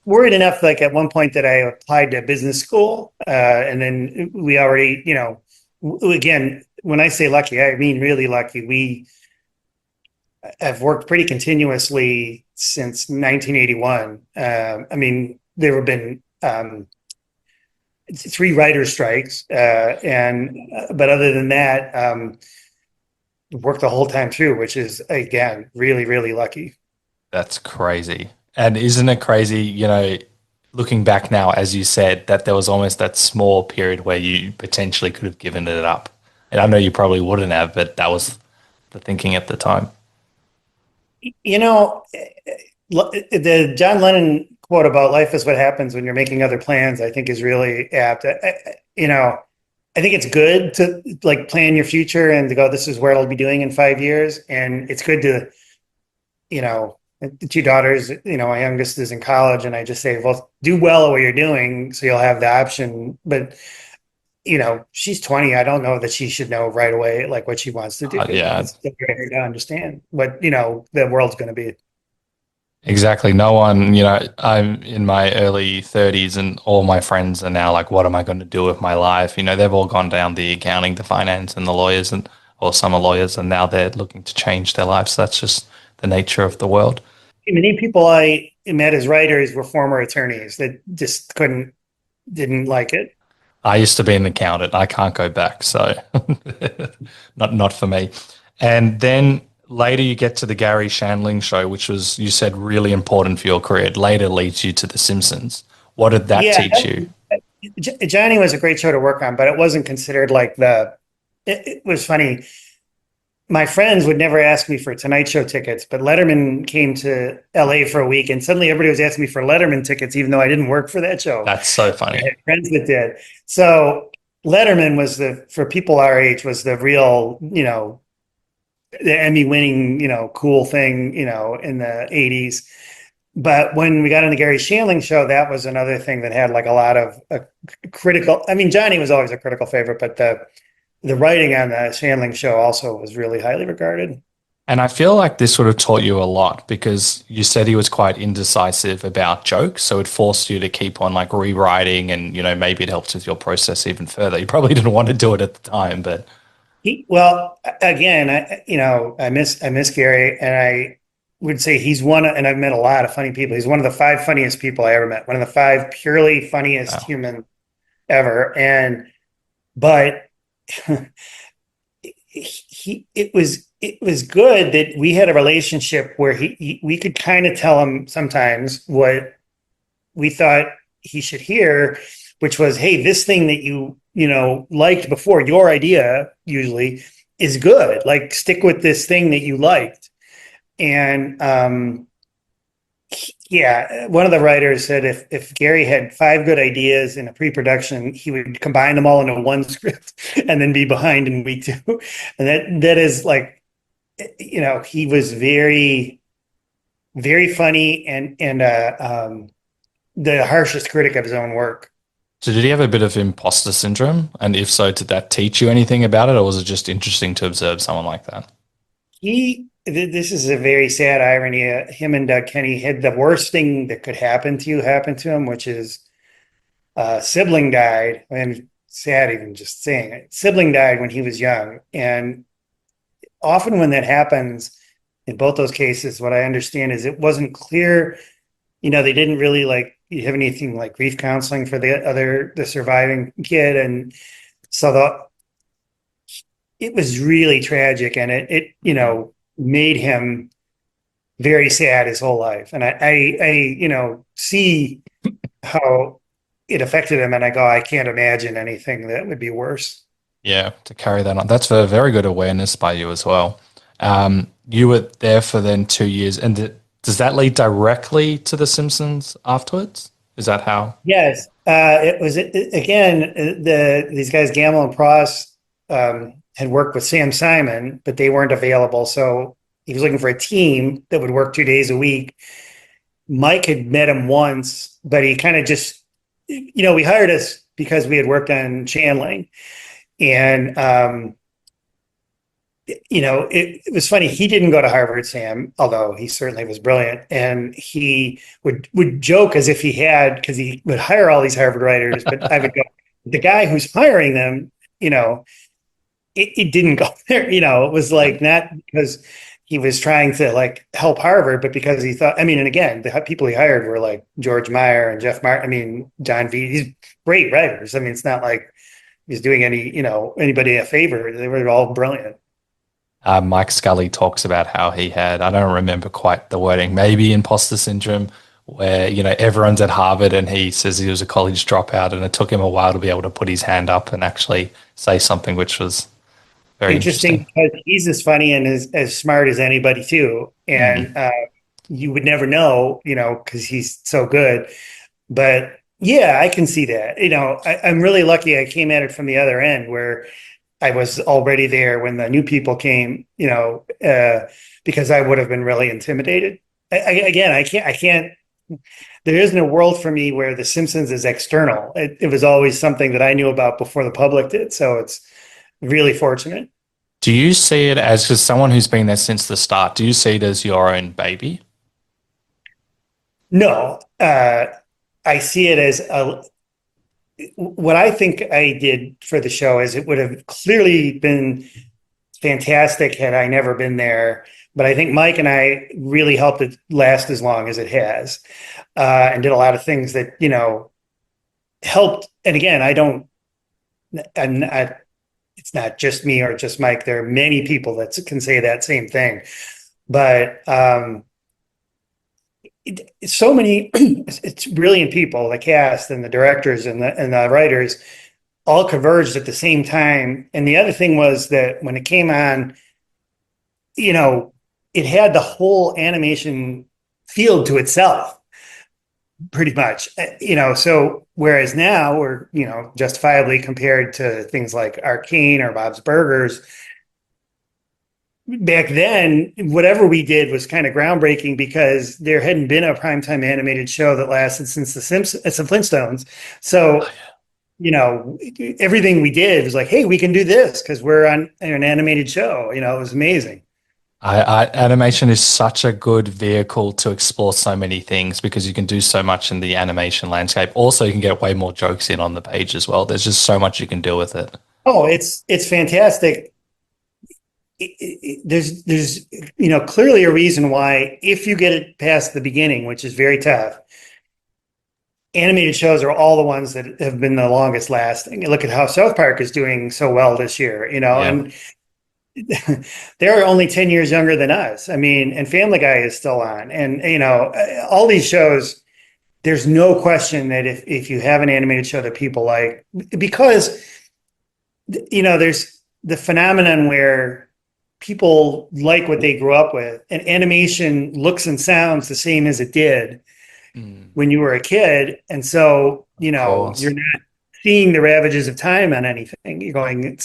worried enough, at one point that I applied to business school, and then we already, again, when I say lucky, I mean really lucky. We have worked pretty continuously since 1981. I mean, there have been 3 writer strikes, but other than that, worked the whole time through, which is again really, really lucky. That's crazy. And isn't it crazy, looking back now, as you said, that there was almost that small period where you potentially could have given it up. And I know you probably wouldn't have, but that was the thinking at the time. The John Lennon quote about life is what happens when you're making other plans, I think is really apt. I think it's good to like plan your future and to go, this is where I'll be doing in 5 years. And it's good to, the 2 daughters, my youngest is in college, and I just say, well, do well at what you're doing so you'll have the option. But, she's 20. I don't know that she should know right away, like what she wants to do. Yeah. It's very to understand what, the world's going to be. Exactly. No one, I'm in my early 30s and all my friends are now like, what am I going to do with my life? They've all gone down the accounting, the finance, and the lawyers, or some are lawyers, and now they're looking to change their lives. That's just the nature of the world. Many people I met as writers were former attorneys that just didn't like it. I used to be an accountant. I can't go back, so not for me. And then later you get to the Gary Shandling show, which was, you said, really important for your career. It later leads you to The Simpsons. What did that teach you? Johnny was a great show to work on, but it wasn't considered like it was funny. My friends would never ask me for Tonight Show tickets, but Letterman came to LA for a week and suddenly everybody was asking me for Letterman tickets, even though I didn't work for that show. That's so funny. I had friends that did. So Letterman was for people our age, was the real, the Emmy winning, cool thing, in the 80s. But when we got on the Gary Shandling show, that was another thing that had like a lot of critical. I mean, Johnny was always a critical favorite, but the writing on the Shandling show also was really highly regarded. And I feel like this sort of taught you a lot because you said he was quite indecisive about jokes. So it forced you to keep on like rewriting and, maybe it helped with your process even further. You probably didn't want to do it at the time, but. Well, again, I miss Gary, and I would say he's and I've met a lot of funny people. He's one of the 5 funniest people I ever met, one of the 5 purely funniest humans ever. But it was good that we had a relationship where we could kind of tell him sometimes what we thought he should hear, which was, hey, this thing that you liked before, your idea usually is good. Like, stick with this thing that you liked. And one of the writers said if Gary had 5 good ideas in a pre-production, he would combine them all into one script and then be behind in week 2. And that is like, he was very, very funny and the harshest critic of his own work. So did he have a bit of imposter syndrome? And if so, did that teach you anything about it, or was it just interesting to observe someone like that? This is a very sad irony. Him and Doug Kenny had the worst thing that could happen to him, which is sibling died. And sad even just saying it. Sibling died when he was young. And often when that happens, in both those cases, what I understand is it wasn't clear, they didn't really you have anything like grief counseling for the surviving kid. And so it was really tragic, and it made him very sad his whole life. And I see how it affected him, and I go, I can't imagine anything that would be worse. Yeah, to carry that on. That's a very good awareness by you as well. You were there for then 2 years, and does that lead directly to The Simpsons afterwards? Is that how? Yes. It was, again, these guys, Gamble and Pross, had worked with Sam Simon, but they weren't available. So he was looking for a team that would work 2 days a week. Mike had met him once, but he kind of just, we hired us because we had worked on Chandling. And, it was funny. He didn't go to Harvard, Sam, although he certainly was brilliant. And he would joke as if he had, because he would hire all these Harvard writers, but I would go, the guy who's hiring them, it didn't go there. It was like not because he was trying to like help Harvard, but because he thought, I mean, and again, the people he hired were like George Meyer and Jeff Martin. I mean, John V. These great writers. I mean, it's not like he's doing anybody a favor. They were all brilliant. Mike Scully talks about how he had, I don't remember quite the wording, maybe imposter syndrome, where, everyone's at Harvard and he says he was a college dropout and it took him a while to be able to put his hand up and actually say something, which was very interesting. Because he's as funny and as smart as anybody too. And you would never know, because he's so good. But yeah, I can see that. I'm really lucky I came at it from the other end where I was already there when the new people came, because I would have been really intimidated. I can't, there isn't a world for me where The Simpsons is external. It was always something that I knew about before the public did. So it's really fortunate. Do you see it as, because someone who's been there since the start, do you see it as your own baby? No, I see it as what I think I did for the show is it would have clearly been fantastic had I never been there. But I think Mike and I really helped it last as long as it has, and did a lot of things that, helped. And again, it's not just me or just Mike. There are many people that can say that same thing. But so many, it's brilliant people, the cast and the directors and the writers all converged at the same time. And the other thing was that when it came on, it had the whole animation field to itself, pretty much, so whereas now we're, justifiably compared to things like Arcane or Bob's Burgers, back then, whatever we did was kind of groundbreaking because there hadn't been a primetime animated show that lasted since the Flintstones. So, everything we did was like, hey, we can do this because we're on an animated show. It was amazing. Animation is such a good vehicle to explore so many things because you can do so much in the animation landscape. Also, you can get way more jokes in on the page as well. There's just so much you can do with it. Oh, it's fantastic. There's clearly a reason why if you get it past the beginning, which is very tough, animated shows are all the ones that have been the longest lasting. You look at how South Park is doing so well this year, and they're only 10 years younger than us. I mean, and Family Guy is still on. And, all these shows, there's no question that if you have an animated show that people like, because, there's the phenomenon where people like what they grew up with, and animation looks and sounds the same as it did when you were a kid. And so, you're not seeing the ravages of time on anything. You're going,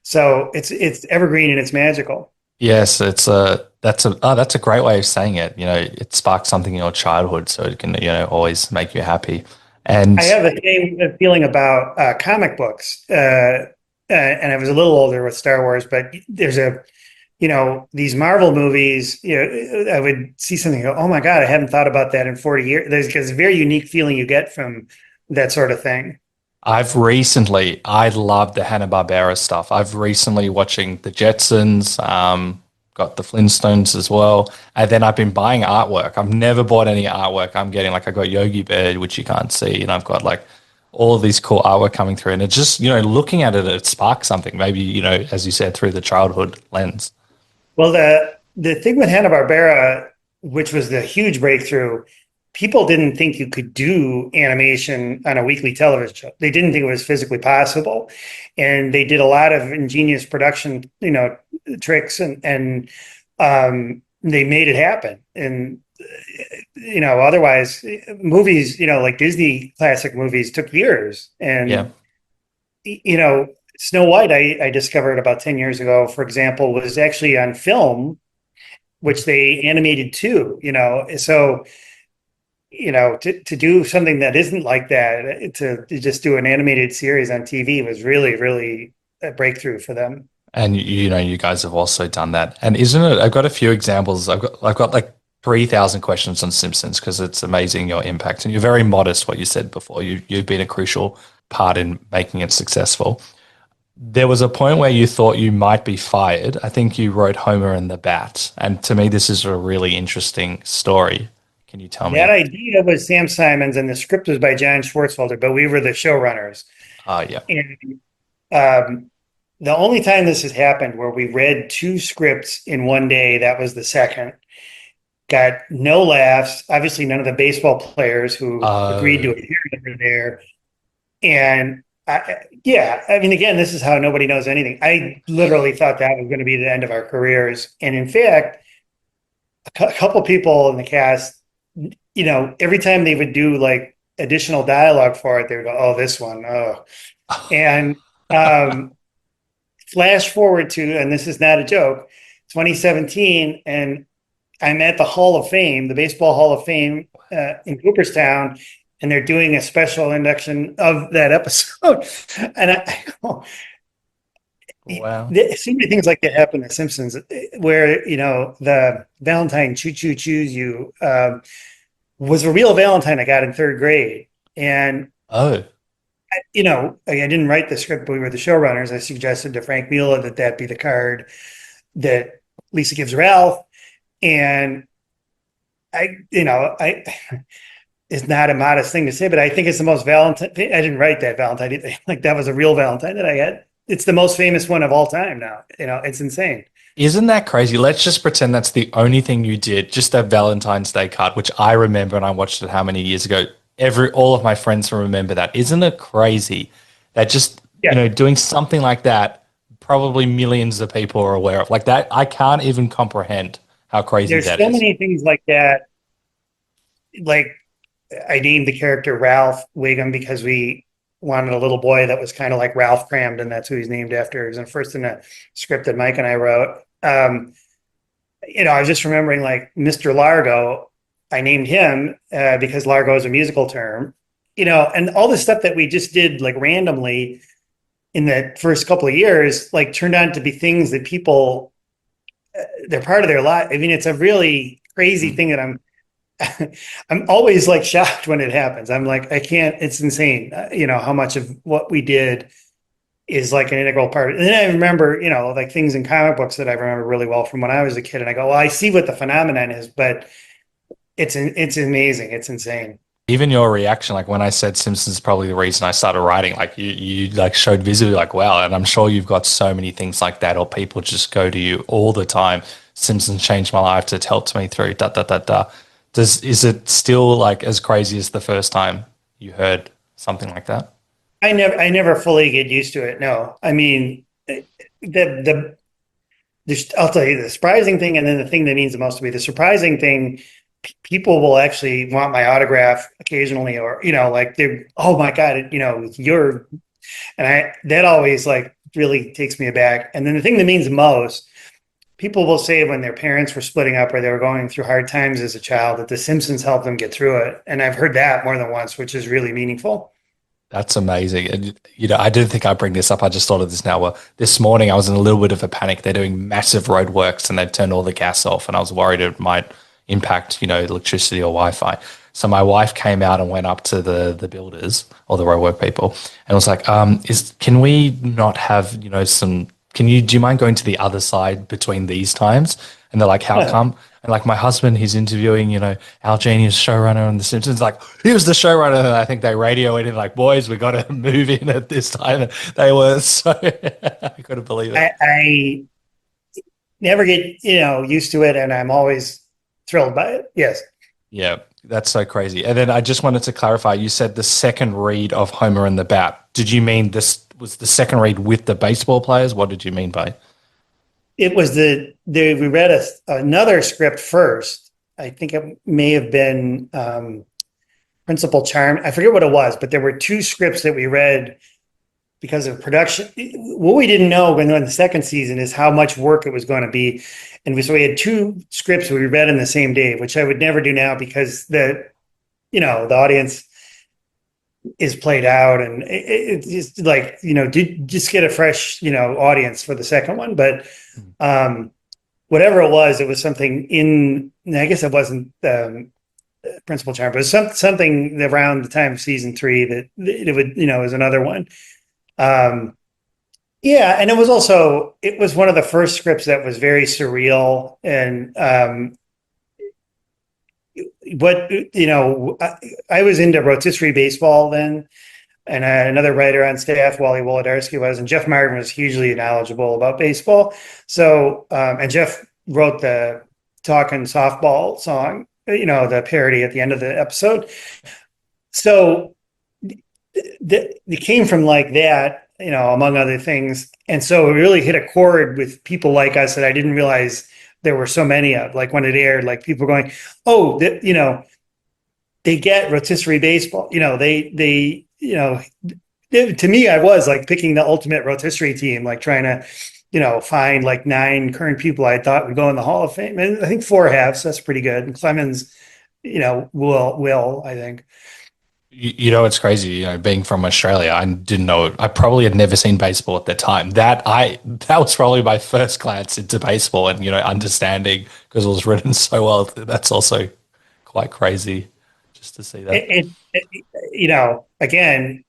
so it's evergreen and it's magical. Yes, that's a great way of saying it. It sparks something in your childhood, so it can always make you happy. And I have the same feeling about comic books, and I was a little older with Star Wars, but there's these Marvel movies. I would see something and go, oh my God, I haven't thought about that in 40 years. There's a very unique feeling you get from that sort of thing. I love the Hanna-Barbera stuff. I've recently watching the Jetsons, got the Flintstones as well. And then I've been buying artwork. I've never bought any artwork. I'm getting I got Yogi Bear, which you can't see. And I've got all of these cool artwork coming through. And it just, looking at it, it sparks something. Maybe, as you said, through the childhood lens. Well, the thing with Hanna-Barbera, which was the huge breakthrough, people didn't think you could do animation on a weekly television show. They didn't think it was physically possible. And they did a lot of ingenious production, tricks and they made it happen. And, otherwise movies, like Disney classic movies took years. And, Snow White, I discovered about 10 years ago, for example, was actually on film, which they animated too, so to do something that isn't like that, to just do an animated series on TV was really, really a breakthrough for them. And you guys have also done that. And isn't it? I've got a few examples. I've got 3,000 questions on Simpsons because it's amazing your impact. And you're very modest. What you said before, you've been a crucial part in making it successful. There was a point where you thought you might be fired. I think you wrote Homer and the Bat. And to me, this is a really interesting story. Can you tell That me? idea was Sam Simon's, and the script was by John Schwartzwelder, but we were the showrunners. Yeah. And the only time this has happened where we read two scripts in one day, that was the second. Got no laughs. Obviously, none of the baseball players who agreed to appear were there. And I mean, again, this is how nobody knows anything. I literally thought that was going to be the end of our careers. And in fact, a couple people in the cast, every time they would do like additional dialogue for it, they would go, "Oh, this one, oh." And flash forward to, and this is not a joke, 2017, and I'm at the Hall of Fame, the Baseball Hall of Fame in Cooperstown, and they're doing a special induction of that episode. And Wow. so many things like that happen in The Simpsons, where the Valentine choo choo choose you was a real Valentine I got in third grade, and Oh, I didn't write the script, but we were the showrunners. I suggested to Frank Mula that be the card that Lisa gives Ralph, and I it's not a modest thing to say, but I think it's the most Valentine. I didn't write that Valentine. Like that was a real Valentine that I had. It's the most famous one of all time now. It's insane. isn't that crazy? Let's just pretend that's the only thing you did, just that Valentine's Day card, which I remember and I watched it how many years ago. All of my friends remember that. Isn't it crazy that just, Yeah. doing something like that, probably millions of people are aware of like that. I can't even comprehend how crazy There's that so is. many things like that. Like I named the character Ralph Wiggum because we wanted a little boy that was kind of like Ralph Crammed, and that's who he's named after. He was first in a script that Mike and I wrote. I was just remembering like Mr. Largo. I named him because Largo is a musical term, and all the stuff that we just did like randomly in the first couple of years, like turned out to be things that people, they're part of their life. I mean, it's a really crazy thing that I'm always like shocked when it happens. I'm like, I can't, it's insane, how much of what we did is like an integral part. And then I remember, like things in comic books that I remember really well from when I was a kid. And I go, well, I see what the phenomenon is, but it's amazing. It's insane. Even your reaction, like when I said Simpsons is probably the reason I started writing, like you like showed visibly like, wow. And I'm sure you've got so many things like that, or people just go to you all the time. Simpsons changed my life. It helped me through da da da da. Is it still like as crazy as the first time you heard something like that? I never fully get used to it. No, I mean, I'll tell you the surprising thing, and then the thing that means the most to me. The surprising thing, people will actually want my autograph occasionally, or like they're, oh my god, you're, and that always like really takes me aback. And then the thing that means most, people will say when their parents were splitting up or they were going through hard times as a child, that The Simpsons helped them get through it. And I've heard that more than once, which is really meaningful. That's amazing. And, I didn't think I'd bring this up. I just thought of this now. Well, this morning I was in a little bit of a panic. They're doing massive roadworks and they've turned all the gas off. And I was worried it might impact, electricity or Wi-Fi. So my wife came out and went up to the builders or the roadwork people and was like, can we not have, do you mind going to the other side between these times? And they're like, how come? And like my husband, he's interviewing, Al Genius, showrunner on The Simpsons. Like, he was the showrunner. And I think they radio it in like, boys, we got to move in at this time. And they were so, I couldn't believe it. I never get, used to it, and I'm always thrilled by it. Yes. Yeah, that's so crazy. And then I just wanted to clarify, you said the second read of Homer and the Bat. Did you mean this was the second read with the baseball players? What did you mean by? It was we read another script first. I think it may have been Principal Charm. I forget what it was, but there were two scripts that we read because of production. What we didn't know when the second season is how much work it was going to be. And so we had two scripts we read in the same day, which I would never do now because the audience is played out, and it's just like, just get a fresh, audience for the second one. But whatever it was something I guess it wasn't Principal Charm, but it was something around the time of season 3 that it would, is another one. Yeah, and it was one of the first scripts that was very surreal and what I was into rotisserie baseball then, and another writer on staff, Wally Wolodarski, was, and Jeff Martin was hugely knowledgeable about baseball. So, and Jeff wrote the Talking Softball song, the parody at the end of the episode. So it came from like that, among other things. And so it really hit a chord with people like us that I didn't realize there were so many of. Like when it aired, like people going, oh, they get rotisserie baseball. To me, I was like picking the ultimate rotisserie team, like trying to, find like 9 current people I thought would go in the Hall of Fame. And I think 4 have, so that's pretty good. And Clemens, will, I think. It's crazy, being from Australia, I didn't know, I probably had never seen baseball at the time. That was probably my first glance into baseball and, understanding, because it was written so well. That's also quite crazy just to see that. Again,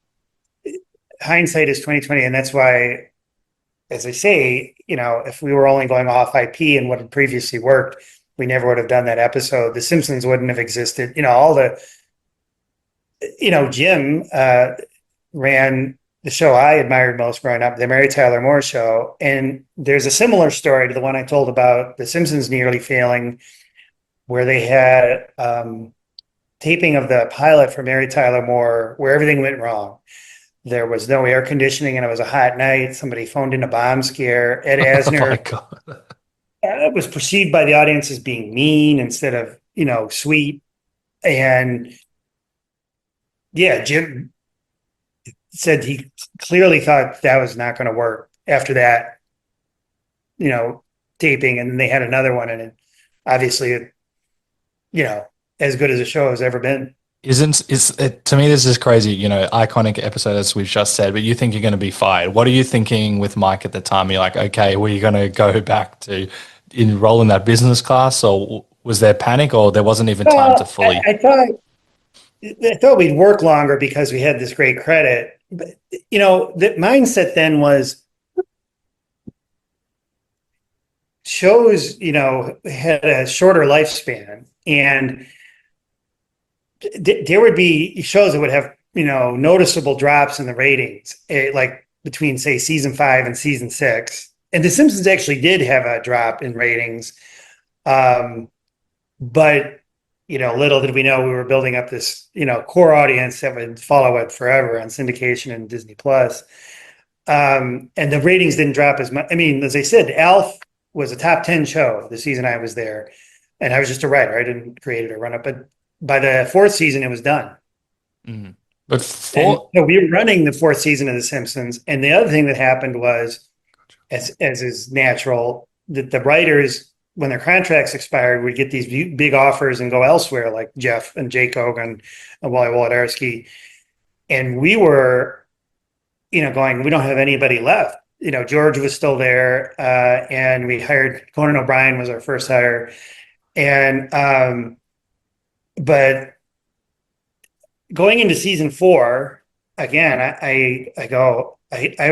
hindsight is 2020. And that's why, as I say, if we were only going off IP and what had previously worked, we never would have done that episode. The Simpsons wouldn't have existed. Jim ran the show I admired most growing up, the Mary Tyler Moore Show. And there's a similar story to the one I told about The Simpsons nearly failing, where they had taping of the pilot for Mary Tyler Moore where everything went wrong. There was no air conditioning and it was a hot night. Somebody phoned in a bomb scare. Ed Oh my Asner God. was perceived by the audience as being mean instead of, sweet. And yeah, Jim said he clearly thought that was not going to work after that, taping. And then they had another one, and it obviously, as good as a show has ever been. To me, this is crazy, iconic episode, as we've just said, but you think you're going to be fired. What are you thinking with Mike at the time? You're like, okay, were you going to go back to enroll in that business class, or was there panic, or there wasn't even time to fully? I thought we'd work longer because we had this great credit. But, the mindset then was shows, had a shorter lifespan, and there would be shows that would have, noticeable drops in the ratings, like between, say, season 5 and season 6. And The Simpsons actually did have a drop in ratings. But little did we know we were building up this, core audience that would follow it forever on syndication and Disney Plus. And the ratings didn't drop as much. I mean, as I said, Alf was a top 10 show the season I was there, and I was just a writer. I didn't create it or run it, but by the 4th season, it was done. Mm-hmm. But so we were running the 4th season of The Simpsons, and the other thing that happened was, as is natural, that the writers, when their contracts expired, would get these big offers and go elsewhere, like Jeff and Jake Hogan and Wally Wolodarski. And we were, going, we don't have anybody left. George was still there, and we hired Conan O'Brien was our first hire. And, but going into season 4, again, I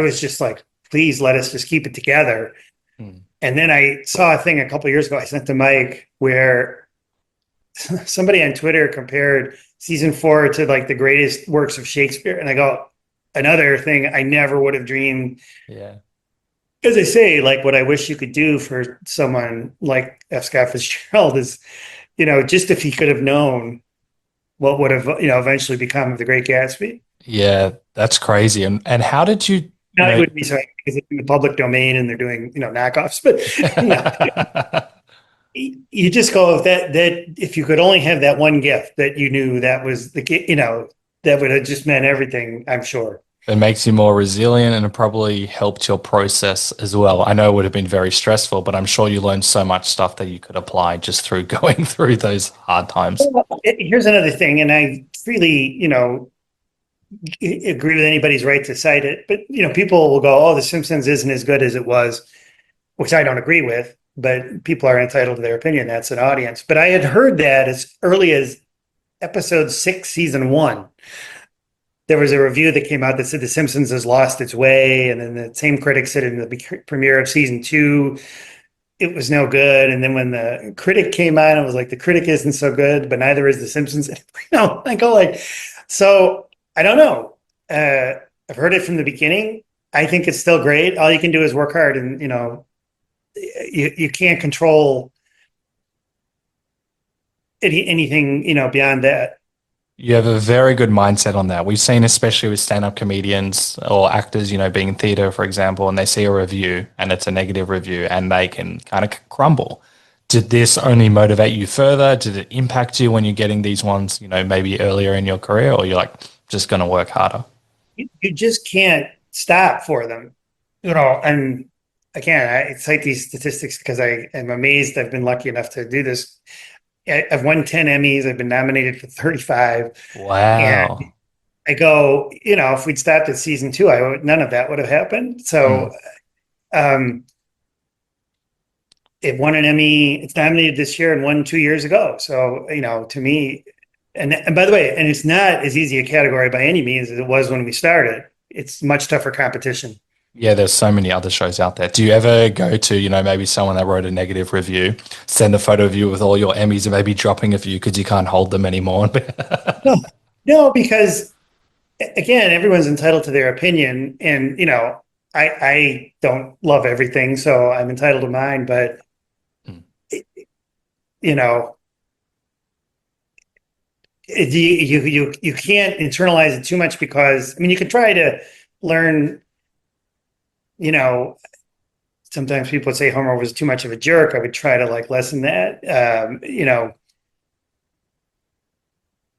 was just like, please let us just keep it together. And then I saw a thing a couple of years ago I sent to Mike where somebody on Twitter compared season 4 to like the greatest works of Shakespeare. And I go, another thing I never would have dreamed. Yeah. As I say, like what I wish you could do for someone like F. Scott Fitzgerald is, just if he could have known what would have, eventually become The Great Gatsby. Yeah, that's crazy. And how did you? Now it would be sorry because it's in the public domain and they're doing, knockoffs, but you just go that if you could only have that one gift that you knew that was the, that would have just meant everything, I'm sure. It makes you more resilient, and it probably helped your process as well. I know it would have been very stressful, but I'm sure you learned so much stuff that you could apply just through going through those hard times. Here's another thing, and I really, agree with anybody's right to cite it, but people will go, oh, The Simpsons isn't as good as it was, which I don't agree with, but people are entitled to their opinion. That's an audience. But I had heard that as early as episode 6, season 1, there was a review that came out that said The Simpsons has lost its way, and then the same critic said in the premiere of season 2 it was no good, and then when the critic came out, it was like the critic isn't so good, but neither is The Simpsons. I go like, so I don't know. I've heard it from the beginning. I think it's still great. All you can do is work hard, and you can't control anything beyond that. You have a very good mindset on that. We've seen, especially with stand-up comedians or actors, being in theater, for example, and they see a review and it's a negative review and they can kind of crumble. Did this only motivate you further? Did it impact you when you're getting these ones, maybe earlier in your career, or you're like just going to work harder? You just can't stop for them, and again, I cite these statistics because I am amazed. I've been lucky enough to do this. I've won 10 Emmys. I've been nominated for 35. Wow. And I go, if we'd stopped at season 2, none of that would have happened. So it won an Emmy. It's nominated this year and won 2 years ago. So, to me, and by the way, and it's not as easy a category by any means as it was when we started. It's much tougher competition. Yeah, there's so many other shows out there. Do you ever go to, maybe someone that wrote a negative review, send a photo of you with all your Emmys and maybe dropping a few because you can't hold them anymore? No, because again, everyone's entitled to their opinion, and I don't love everything, so I'm entitled to mine. But you can't internalize it too much, because you can try to learn. Sometimes people would say Homer was too much of a jerk. I would try to lessen that.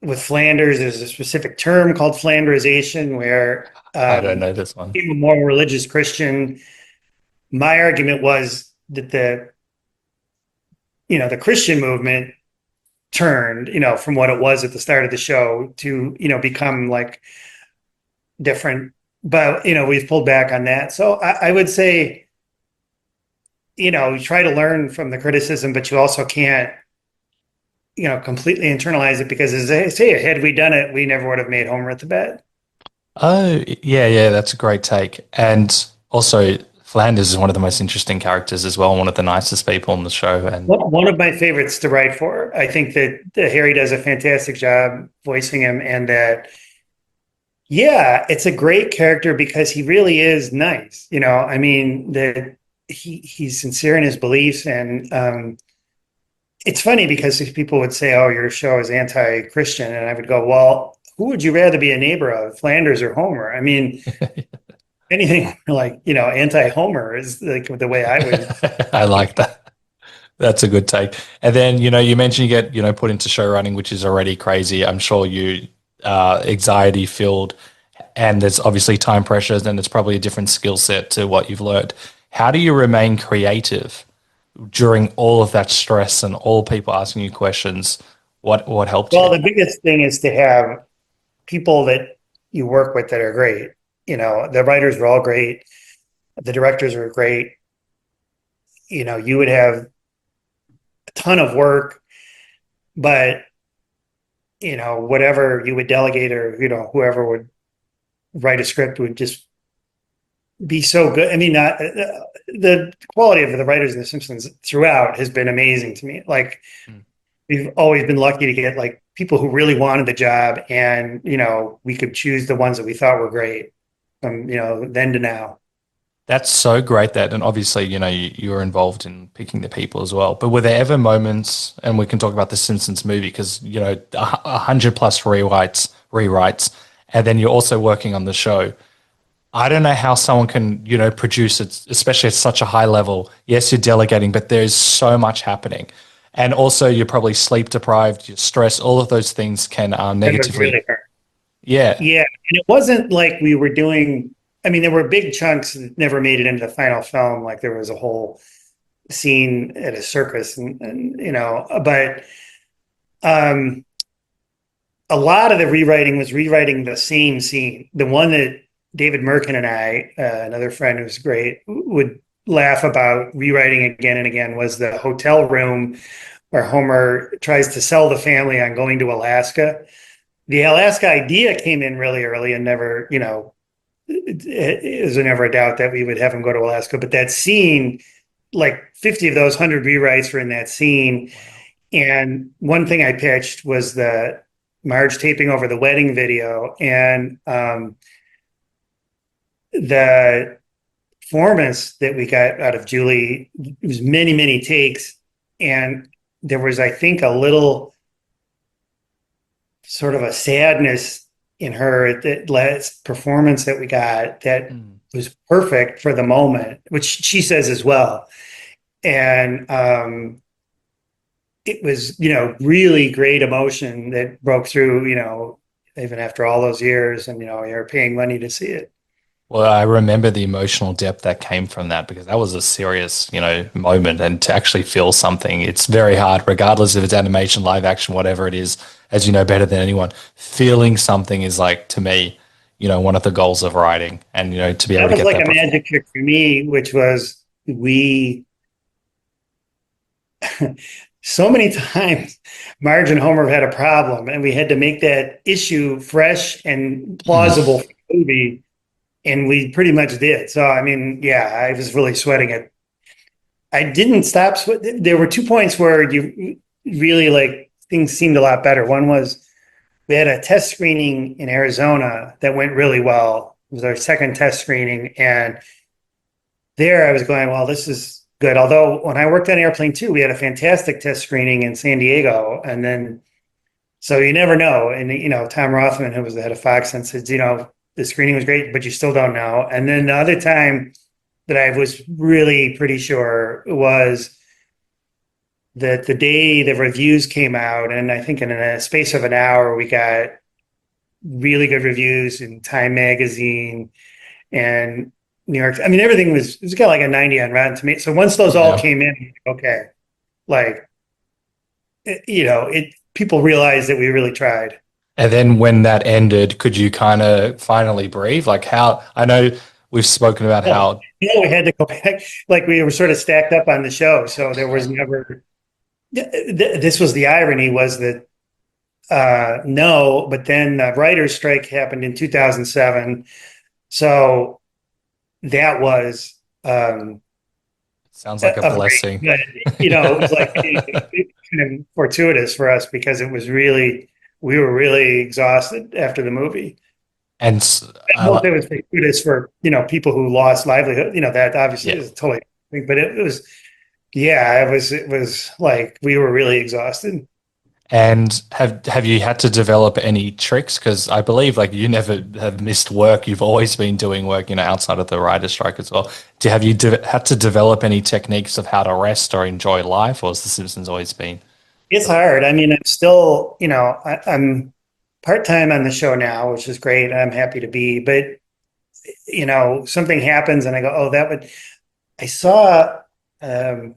With Flanders, there's a specific term called Flanderization, where I don't know this one. I'm a more religious Christian. My argument was that the Christian movement turned, from what it was at the start of the show to, become different. But, we've pulled back on that. So I would say, you try to learn from the criticism, but you also can't, completely internalize it, because as I say, had we done it, we never would have made Homer at the bat. Oh, yeah, that's a great take. And also, Flanders is one of the most interesting characters as well, one of the nicest people on the show. And one of my favorites to write for. I think that Harry does a fantastic job voicing him, and that, yeah, it's a great character because he really is nice. That he's sincere in his beliefs. And it's funny because people would say, oh, your show is anti-Christian. And I would go, well, who would you rather be a neighbor of, Flanders or Homer? Anything anti-Homer is the way I would. I like that. That's a good take. And then, you mentioned you get, put into show running, which is already crazy. I'm sure you anxiety filled, and there's obviously time pressures, and it's probably a different skill set to what you've learned. How do you remain creative during all of that stress and all people asking you questions? What helped you? Well, the biggest thing is to have people that you work with that are great. The writers were all great. The directors were great. You would have a ton of work, but whatever you would delegate, or whoever would write a script would just be so good. The quality of the writers in The Simpsons throughout has been amazing to me. We've always been lucky to get people who really wanted the job, and we could choose the ones that we thought were great from then to now. That's so great and obviously, you were involved in picking the people as well. But were there ever moments, and we can talk about the Simpsons movie, because, 100 plus rewrites, and then you're also working on the show. I don't know how someone can, produce it, especially at such a high level. Yes, you're delegating, but there's so much happening. And also you're probably sleep deprived, you're stressed, all of those things can negatively. Really hurt. Yeah. Yeah. And it wasn't like we were doing, there were big chunks that never made it into the final film. There was a whole scene at a circus but a lot of the rewriting was rewriting the same scene. The one that David Merkin and I, another friend who's great, would laugh about rewriting again and again was the hotel room where Homer tries to sell the family on going to Alaska. the Alaska idea came in really early and never, it was never a doubt that we would have him go to Alaska. But that scene, like 50 of those 100 rewrites were in that scene. And one thing I pitched was the Marge taping over the wedding video, and the performance that we got out of Julie, it was many, many takes. And there was, I think, a little sort of a sadness in her that last performance that we got that was perfect for the moment, which she says as well. And it was, really great emotion that broke through, even after all those years, and, you're paying money to see it. Well, I remember the emotional depth that came from that, because that was a serious, moment, and to actually feel something, it's very hard, regardless if it's animation, live action, whatever it is, as you know better than anyone. Feeling something is, like, to me, one of the goals of writing, and, to be able to get that. That was like a magic trick for me, which was so many times Marge and Homer had a problem, and we had to make that issue fresh and plausible for the movie. And we pretty much did. So, I mean, yeah, I was really sweating it. I didn't stop sweating. There were 2 points where you really, like, things seemed a lot better. One was we had a test screening in Arizona that went really well. It was our second test screening. And there I was going, well, this is good. Although when I worked on Airplane 2, we had a fantastic test screening in San Diego. And then, so you never know. And, Tom Rothman, who was the head of Fox, said, the screening was great, but you still don't know. And then the other time that I was really pretty sure was that the day the reviews came out, and I think in a space of an hour, we got really good reviews in Time Magazine and New York. I mean, everything it was got like a 90 on Rotten Tomatoes. So once those all came in, okay, like, people realized that we really tried. And then when that ended, could you kind of finally breathe? Like, how, I know we've spoken about how. We had to go back. Like, we were sort of stacked up on the show. So there was never, this was the irony, was that, no, but then the writer's strike happened in 2007. So that was, sounds like a blessing. It was like kind of fortuitous for us, because it was really, we were really exhausted after the movie. And I hope it was fortuitous for, people who lost livelihood, that obviously is totally, but it was like, we were really exhausted. And have you had to develop any tricks? Because I believe, like, you never have missed work. You've always been doing work, outside of the writer's strike as well. Have you had to develop any techniques of how to rest or enjoy life, or has The Simpsons always been? It's hard. I mean, I'm still, I'm part-time on the show now, which is great. I'm happy to be, but, something happens and I go, oh, I saw an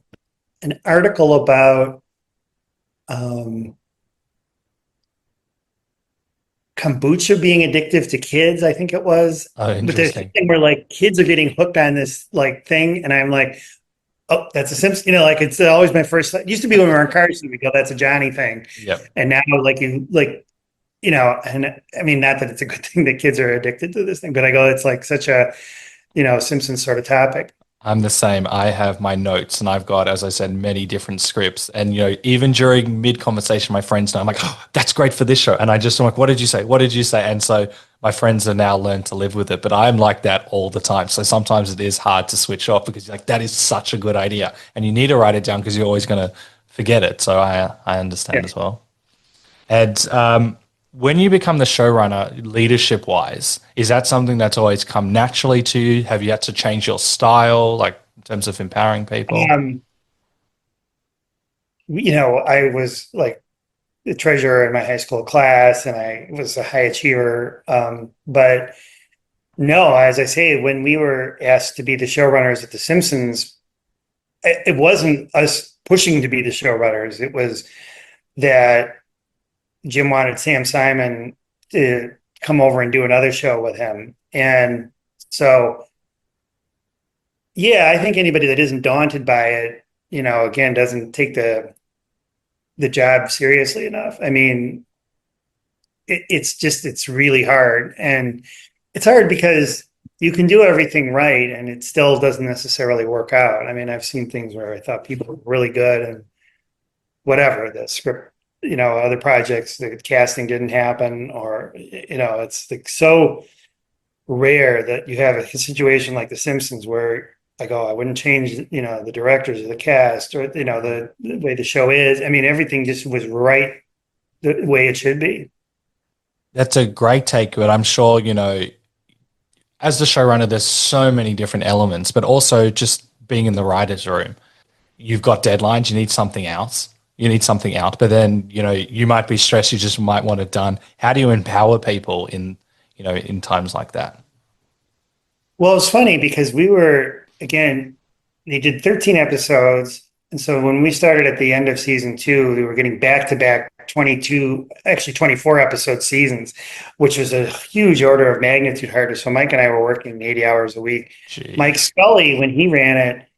article about kombucha being addictive to kids, I think it was. Oh, interesting. But there's something where, like, kids are getting hooked on this, like, thing, and I'm like, oh, that's a Simpsons, like, it's always my first. It used to be when we were in Carson, we go, that's a Johnny thing. Yep. And now, like, and I mean, not that it's a good thing that kids are addicted to this thing, but I go, it's like such a, Simpsons sort of topic. I'm the same. I have my notes, and I've got, as I said, many different scripts. And, even during mid-conversation, my friends know, I'm like, oh, that's great for this show. And I'm like, what did you say? What did you say? And so my friends have now learned to live with it, but I'm like that all the time. So sometimes it is hard to switch off, because you're like, that is such a good idea. And you need to write it down, because you're always going to forget it. So I understand as well. And when you become the showrunner, leadership-wise, is that something that's always come naturally to you? Have you had to change your style, like, in terms of empowering people? I was like the treasurer in my high school class, and I was a high achiever. But no, as I say, when we were asked to be the showrunners at The Simpsons, it wasn't us pushing to be the showrunners. It was that Jim wanted Sam Simon to come over and do another show with him. And so, yeah, I think anybody that isn't daunted by it, again, doesn't take the job seriously enough. I mean, it's really hard. And it's hard because you can do everything right and it still doesn't necessarily work out. I mean, I've seen things where I thought people were really good and whatever, the script, other projects, the casting didn't happen, or, it's like so rare that you have a situation like The Simpsons where I go, I wouldn't change, the directors or the cast or, the way the show is. I mean, everything just was right the way it should be. That's a great take, but I'm sure, as the showrunner, there's so many different elements, but also just being in the writer's room. You've got deadlines, you need something else. You need something out, but then, you might be stressed, you just might want it done. How do you empower people in times like that? Well, it's funny because again, they did 13 episodes. And so when we started at the end of season 2, we were getting back to back 22, actually 24 episode seasons, which was a huge order of magnitude harder. So Mike and I were working 80 hours a week. Gee. Mike Scully, when he ran it,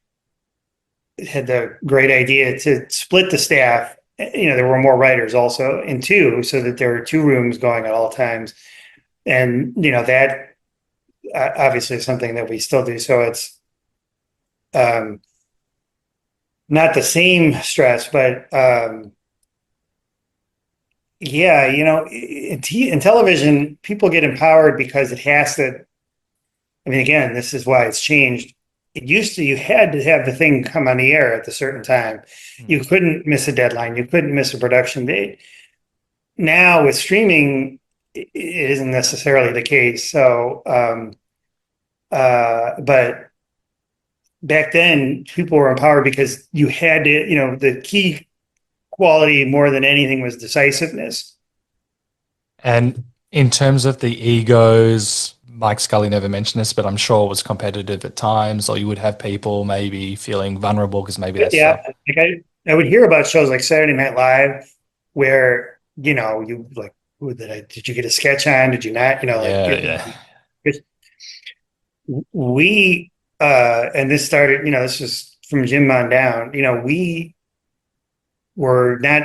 had the great idea to split the staff. There were more writers also in 2, so that there were 2 rooms going at all times. And, that obviously is something that we still do. So it's not the same stress, but yeah, in television, people get empowered because it has to. I mean, again, this is why it's changed. It used to, you had to have the thing come on the air at a certain time. You couldn't miss a deadline. You couldn't miss a production date. Now with streaming, it isn't necessarily the case. So, but back then, people were empowered because you had to, the key quality more than anything was decisiveness. And in terms of the egos, Mike Scully never mentioned this, but I'm sure it was competitive at times, or you would have people maybe feeling vulnerable because maybe that's like I would hear about shows like Saturday Night Live where, you like, did you get a sketch on? Did you not? We, and this started, this was from Jim on down, we were not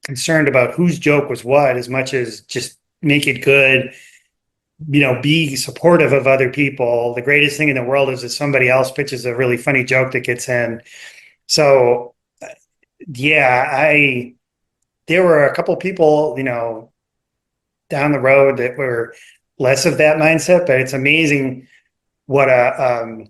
concerned about whose joke was what as much as just make it good, be supportive of other people. The greatest thing in the world is that somebody else pitches a really funny joke that gets in. So, yeah, there were a couple people, down the road that were less of that mindset, but it's amazing what a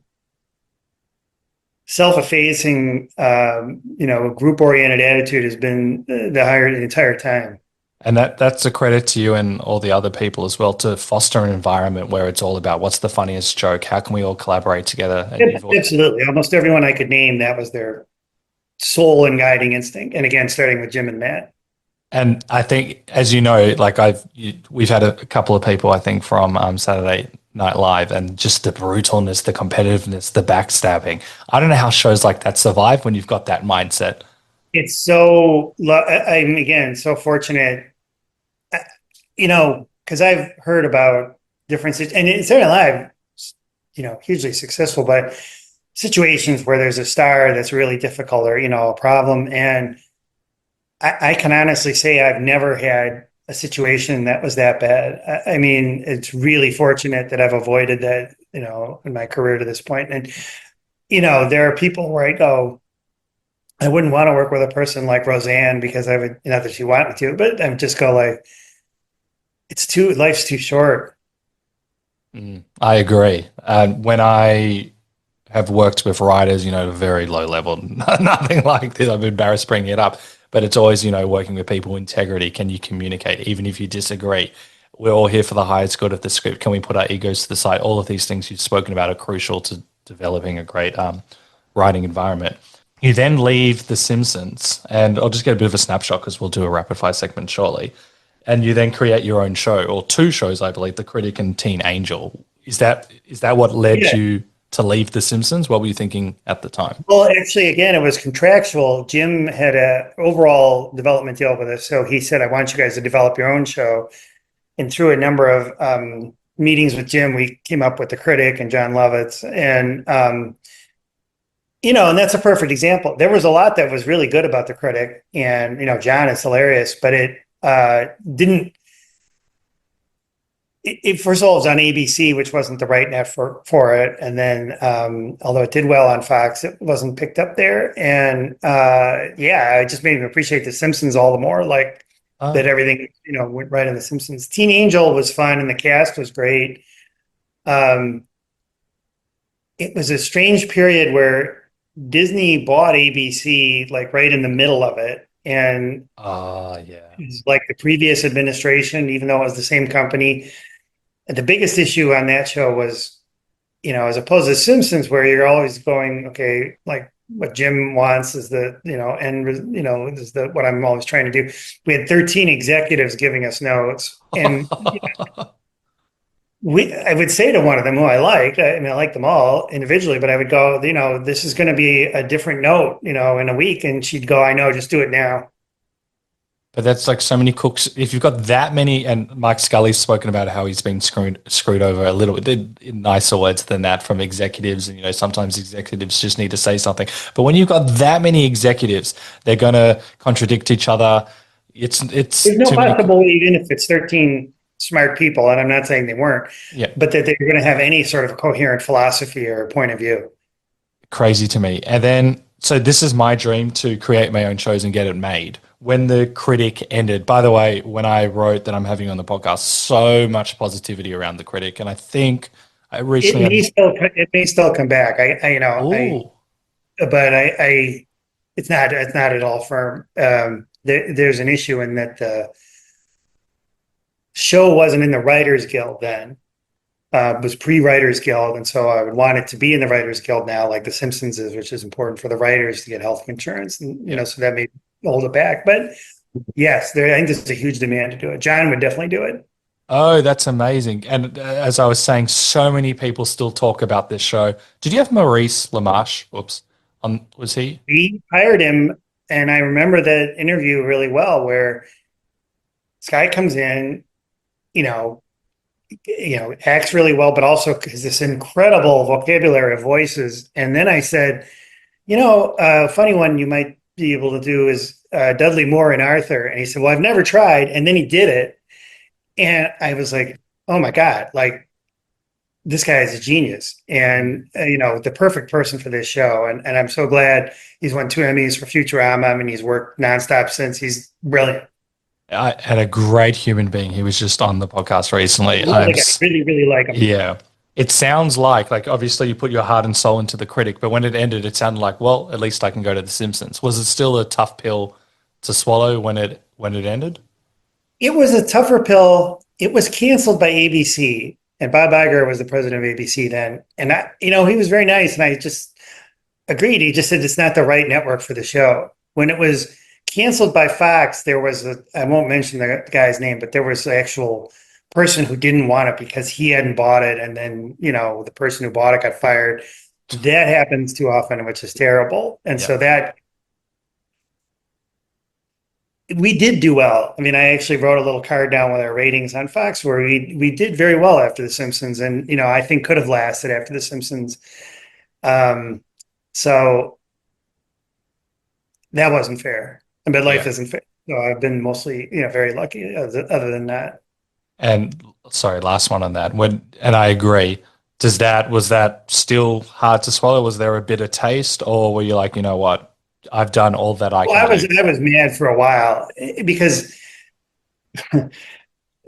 self-effacing, group-oriented attitude has been the entire time. And that's a credit to you and all the other people as well, to foster an environment where it's all about what's the funniest joke, how can we all collaborate together. And Absolutely. Almost everyone I could name, that was their soul and guiding instinct. And again, starting with Jim and Matt. And I think, as you know, like we've had a couple of people, I think, from Saturday Night Live, and just the brutalness, the competitiveness, the backstabbing. I don't know how shows like that survive when you've got that mindset. It's so, I'm again so fortunate, because I've heard about differences, and it's Saturday Night Live, hugely successful, but situations where there's a star that's really difficult or, a problem. And I can honestly say I've never had a situation that was that bad. I mean, it's really fortunate that I've avoided that, in my career to this point. And, there are people where I go, I wouldn't want to work with a person like Roseanne because I would, not that she wanted to, but I would just go like, life's too short. I agree. When I have worked with writers, at a very low level, nothing like this, I'm embarrassed bringing it up, but it's always, working with people with integrity. Can you communicate? Even if you disagree, we're all here for the highest good of the script. Can we put our egos to the side? All of these things you've spoken about are crucial to developing a great writing environment. You then leave The Simpsons, and I'll just get a bit of a snapshot because we'll do a rapid fire segment shortly. And you then create your own show, or 2 shows, I believe, The Critic and Teen Angel. Is that what led you to leave The Simpsons? What were you thinking at the time? Well, actually, again, it was contractual. Jim had a overall development deal with us, so he said, "I want you guys to develop your own show." And through a number of meetings with Jim, we came up with The Critic and John Lovitz, and and that's a perfect example. There was a lot that was really good about The Critic, and John is hilarious, but it didn't first of all, it was on ABC, which wasn't the right net for it. And then, although it did well on Fox, it wasn't picked up there. And yeah, it just made me appreciate The Simpsons all the more. Like that everything, went right in The Simpsons. Teen Angel was fun and the cast was great. It was a strange period where Disney bought ABC like right in the middle of it. And yeah. it was like the previous administration, even though it was the same company. The biggest issue on that show was, as opposed to Simpsons, where you're always going, okay, like what Jim wants is the, is the what I'm always trying to do. We had 13 executives giving us notes, and I would say to one of them who I liked, I like them all individually, but I would go, this is going to be a different note, in a week, and she'd go, I know, just do it now. But that's like so many cooks. If you've got that many, and Mike Scully's spoken about how he's been screwed over a little bit in nicer words than that from executives. And, sometimes executives just need to say something. But when you've got that many executives, they're going to contradict each other. It's There's no possible way, even if it's 13 smart people, and I'm not saying they weren't, but that they're going to have any sort of coherent philosophy or point of view. Crazy to me. And then, so this is my dream, to create my own shows and get it made. When the critic ended, by the way, when I wrote that I'm having on the podcast, so much positivity around the critic, and I think I recently it may still come back. It's not at all firm. There's an issue in that the show wasn't in the Writers Guild then. It was pre-Writers Guild, and so I would want it to be in the Writers Guild now, like The Simpsons is, which is important for the writers to get health insurance, and so that may hold it back. But yes, I think there's a huge demand to do it. John would definitely do it. Oh, that's amazing. And as I was saying, so many people still talk about this show. Did you have Maurice LaMarche? Was he? We hired him, and I remember that interview really well, where this guy comes in, acts really well, but also has this incredible vocabulary of voices. And then I said, a funny one you might be able to do is Dudley Moore and Arthur. And he said, well, I've never tried. And then he did it. And I was like, oh my God, like this guy is a genius and, the perfect person for this show. And I'm so glad he's won 2 Emmys for Futurama. I mean, he's worked nonstop since. He's brilliant. And a great human being. He was just on the podcast recently. I really, really like him. Yeah. It sounds like obviously you put your heart and soul into the critic, but when it ended, it sounded like, well, at least I can go to The Simpsons. Was it still a tough pill to swallow when it ended? It was a tougher pill. It was canceled by ABC, and Bob Iger was the president of ABC then. And he was very nice, and I just agreed. He just said it's not the right network for the show. When it was canceled by Fox, there was I won't mention the guy's name, but there was the actual person who didn't want it because he hadn't bought it, and then the person who bought it got fired. That happens too often, which is terrible. And so that we did do well. I mean, I actually wrote a little card down with our ratings on Fox where we did very well after The Simpsons, and I think could have lasted after The Simpsons. So that wasn't fair. But life isn't fair. So I've been mostly, very lucky other than that. And sorry, last one on that. And I agree. Was that still hard to swallow? Was there a bitter taste, or were you like, you know what, I've done all that I can do? I was mad for a while because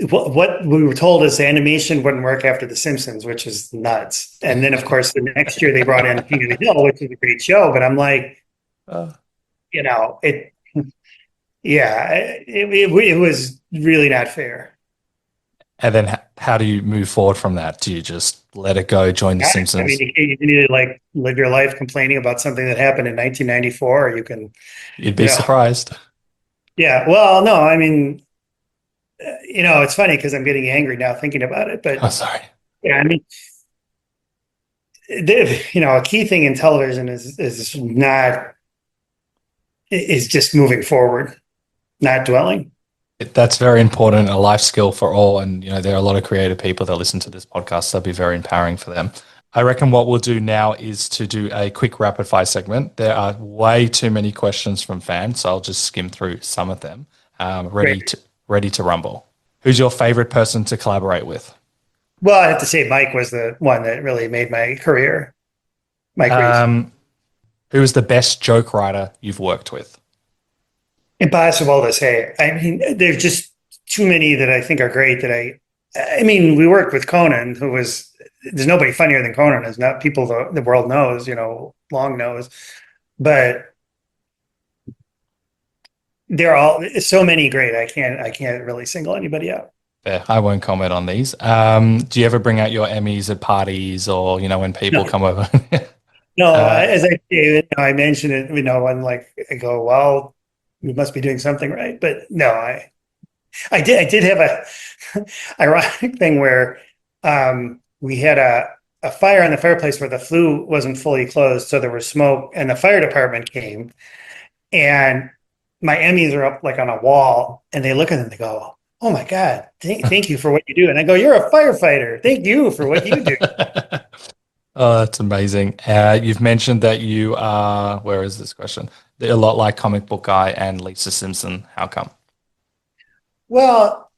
what we were told is animation wouldn't work after The Simpsons, which is nuts. And then, of course, the next year they brought in King of the Hill, which is a great show. But I'm like, it was really not fair. And then how do you move forward from that? Do you just let it go, join The Simpsons? I mean, you can either live your life complaining about something that happened in 1994, or you can... You'd be surprised. Yeah, well, no, I mean, it's funny because I'm getting angry now thinking about it, but... Oh, sorry. Yeah, I mean, a key thing in television is just moving forward, not dwelling. That's very important, a life skill for all. And, there are a lot of creative people that listen to this podcast. So that'll be very empowering for them. I reckon what we'll do now is to do a quick rapid fire segment. There are way too many questions from fans, so I'll just skim through some of them. Ready to rumble. Who's your favorite person to collaborate with? Well, I have to say Mike was the one that really made my career. Mike Reese. Who is the best joke writer you've worked with? Impossible to say. I mean, there's just too many that I think are great I mean, we worked with Conan, there's nobody funnier than Conan. There's not people the world knows, long knows, but they're all so many great. I can't really single anybody out. Fair. I won't comment on these. Do you ever bring out your Emmys at parties or, when people No. come over? No, Uh, as I mentioned it, and like I go, well, we must be doing something right. But no, I did have a ironic thing where we had a fire in the fireplace where the flue wasn't fully closed, so there was smoke, and the fire department came, and my Emmys are up like on a wall, and they look at them and they go, "Oh my God, thank you for what you do." And I go, "You're a firefighter. Thank you for what you do." Oh, that's amazing. You've mentioned that you are, where is this question? They're a lot like Comic Book Guy and Lisa Simpson. How come? Well,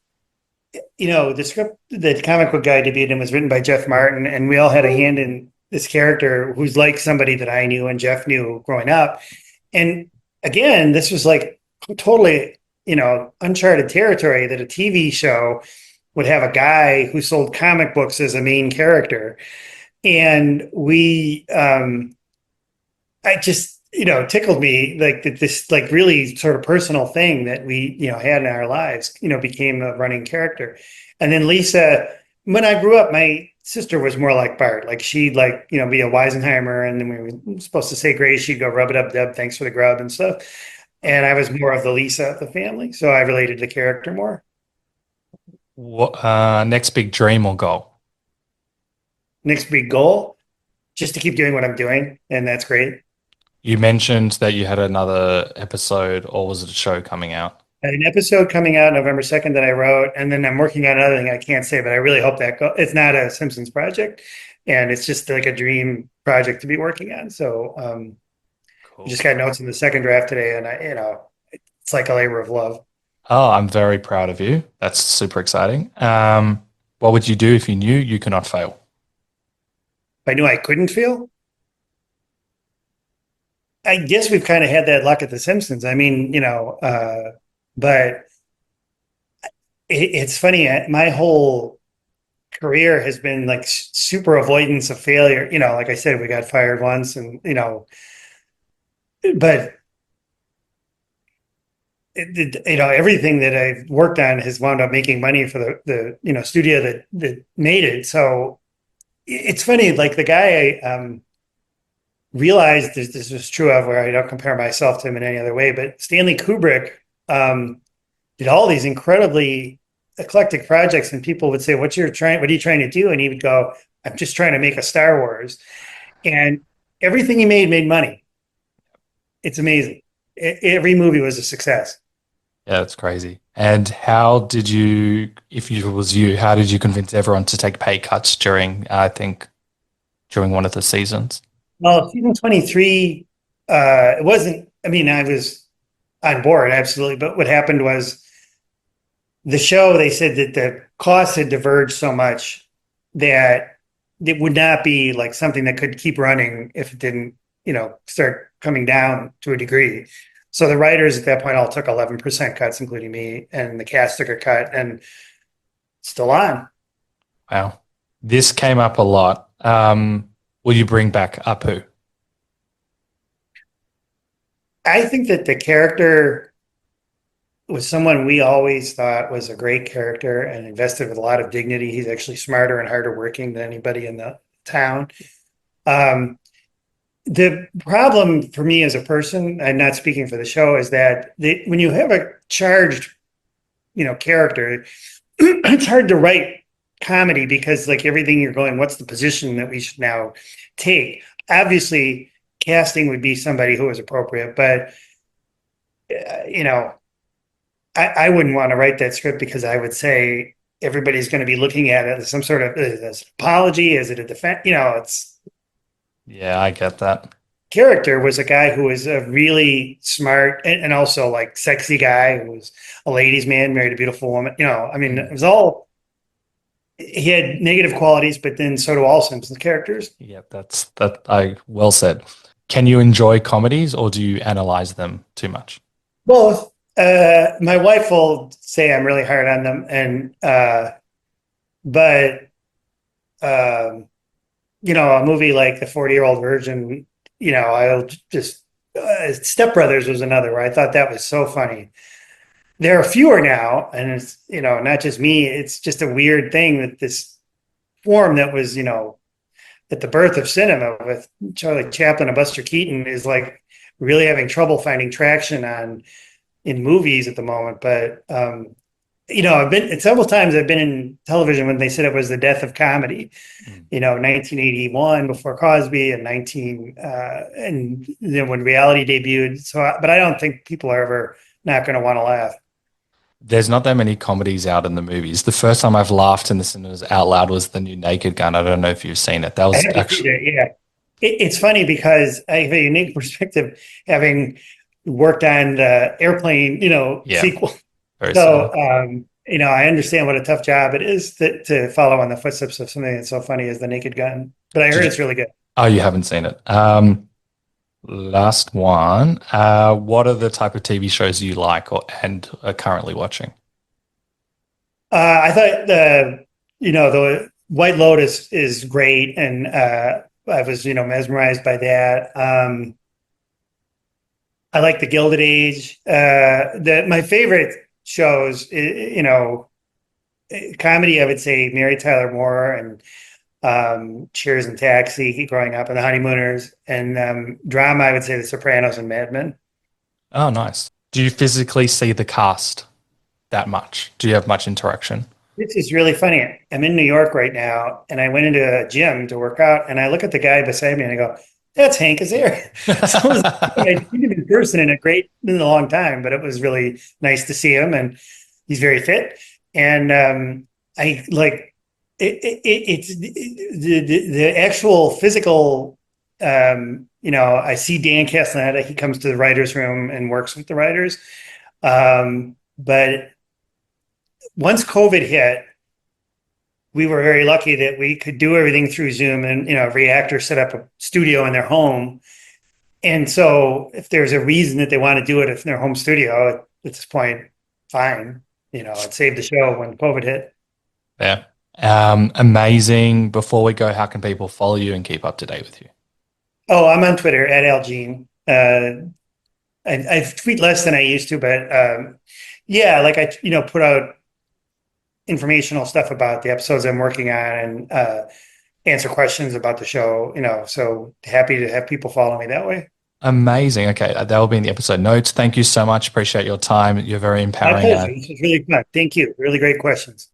the script that Comic Book Guy debuted in was written by Jeff Martin, and we all had a hand in this character who's like somebody that I knew and Jeff knew growing up. And again, this was like totally, uncharted territory that a TV show would have a guy who sold comic books as a main character. And I just, tickled me like that this like really sort of personal thing that we, had in our lives, became a running character. And then Lisa, when I grew up, my sister was more like Bart. Like she'd like, be a Weisenheimer. And then we were supposed to say grace, she'd go rub it up, Deb, thanks for the grub and stuff. And I was more of the Lisa of the family. So I related to the character more. What, next big dream or goal? Next big goal, just to keep doing what I'm doing. And that's great. You mentioned that you had another episode, or was it a show coming out? I had an episode coming out November 2nd that I wrote, and then I'm working on another thing I can't say, but I really hope it's not a Simpsons project, and it's just like a dream project to be working on. So Cool. I just got notes in the second draft today, and it's like a labor of love. Oh, I'm very proud of you. That's super exciting. What would you do if you knew you could not fail? If I knew I couldn't fail, I guess we've kind of had that luck at The Simpsons. I mean, but it's funny. My whole career has been like super avoidance of failure. Like I said, we got fired once, and but everything that I've worked on has wound up making money for the studio that made it. So it's funny. Like the guy I realized this was true of, where I don't compare myself to him in any other way, but Stanley Kubrick did all these incredibly eclectic projects, and people would say, what are you trying to do? And he would go, I'm just trying to make a Star Wars. And everything he made money. It's amazing. Every movie was a success. Yeah, that's crazy. And how did you, if it was you, how did you convince everyone to take pay cuts during one of the seasons? Well, season 23, it wasn't, I mean, I was on board, absolutely. But what happened was the show, they said that the costs had diverged so much that it would not be like something that could keep running if it didn't, start coming down to a degree. So the writers at that point all took 11% cuts, including me, and the cast took a cut, and still on. Wow. This came up a lot. Will you bring back Apu? I think that the character was someone we always thought was a great character and invested with a lot of dignity. He's actually smarter and harder working than anybody in the town. The problem for me as a person, I'm not speaking for the show, is that when you have a charged, character, it's hard to write comedy because like everything you're going, what's the position that we should now take? Obviously, casting would be somebody who is appropriate, but I wouldn't want to write that script because I would say everybody's going to be looking at it as some sort of as an apology. Is it a defense? It's Yeah, I get that. character was a guy who was a really smart and also like sexy guy who was a ladies' man, married a beautiful woman. I mean, it he had negative qualities, but then so do all Simpsons characters. Yeah, I well said. Can you enjoy comedies or do you analyze them too much? Both. My wife will say I'm really hard on them, but a movie like The 40-Year-Old Virgin, I'll just Step Brothers was another where I thought that was so funny. There are fewer now, and it's not just me. It's just a weird thing that this form that was at the birth of cinema with Charlie Chaplin and Buster Keaton is like really having trouble finding traction in movies at the moment. But I've been several times. I've been in television when they said it was the death of comedy. 1981 before Cosby, and and then when reality debuted. But I don't think people are ever not going to want to laugh. There's not that many comedies out in the movies. The first time I've laughed in the cinemas out loud was the new Naked Gun. I don't know if you've seen it. That was actually, yeah. It's funny because I have a unique perspective having worked on the Airplane, sequel. So, I understand what a tough job it is to follow on the footsteps of something that's so funny as the Naked Gun. But I heard it's really good. Oh, you haven't seen it. Last one. What are the type of TV shows you like and are currently watching? I thought the White Lotus is great, and I was mesmerized by that. I like the Gilded Age. My favorite shows, comedy, I would say Mary Tyler Moore and Cheers and Taxi growing up, and The Honeymooners, and drama, I would say The Sopranos and Mad Men. Oh, nice. Do you physically see the cast that much? Do you have much interaction? This is really funny. I'm in New York right now, and I went into a gym to work out, and I look at the guy beside me and I go, that's Hank Azaria. I've seen him in person in a long time, but it was really nice to see him, and he's very fit. And I like it's the actual physical. I see Dan Castellaneta. He comes to the writers' room and works with the writers. But once COVID hit, we were very lucky that we could do everything through Zoom, and every actor set up a studio in their home. And so if there's a reason that they want to do it in their home studio at this point, fine. It saved the show when COVID hit. Yeah. Amazing. Before we go, how can people follow you and keep up to date with you? Oh, I'm on Twitter at Algene. I tweet less than I used to, but I put out informational stuff about the episodes I'm working on, and answer questions about the show. So happy to have people follow me that way. Amazing. Okay, that will be in the episode notes. Thank you so much. Appreciate your time. You're very empowering. My pleasure. This was really fun. Thank you. Really great questions.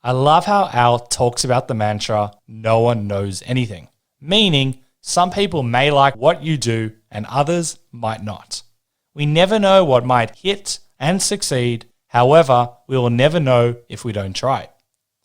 I love how Al talks about the mantra, no one knows anything, meaning some people may like what you do and others might not. We never know what might hit and succeed. However, we will never know if we don't try.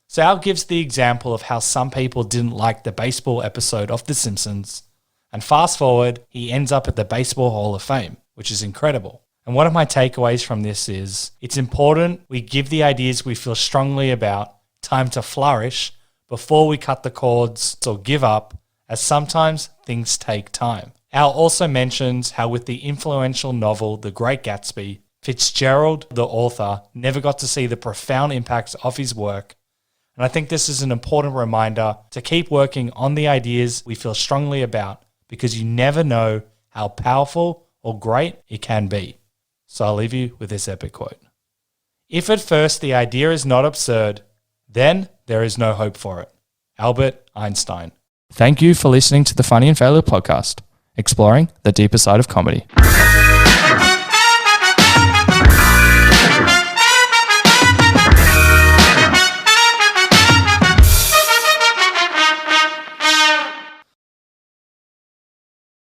So Al gives the example of how some people didn't like the baseball episode of The Simpsons, and fast forward, he ends up at the Baseball Hall of Fame, which is incredible. And one of my takeaways from this is, it's important we give the ideas we feel strongly about time to flourish before we cut the cords or give up, as sometimes things take time. Al also mentions how with the influential novel The Great Gatsby, Fitzgerald, the author, never got to see the profound impacts of his work. And I think this is an important reminder to keep working on the ideas we feel strongly about, because you never know how powerful or great it can be. So I'll leave you with this epic quote. If at first the idea is not absurd, then there is no hope for it. Albert Einstein. Thank you for listening to the Funny and Failure podcast, exploring the deeper side of comedy.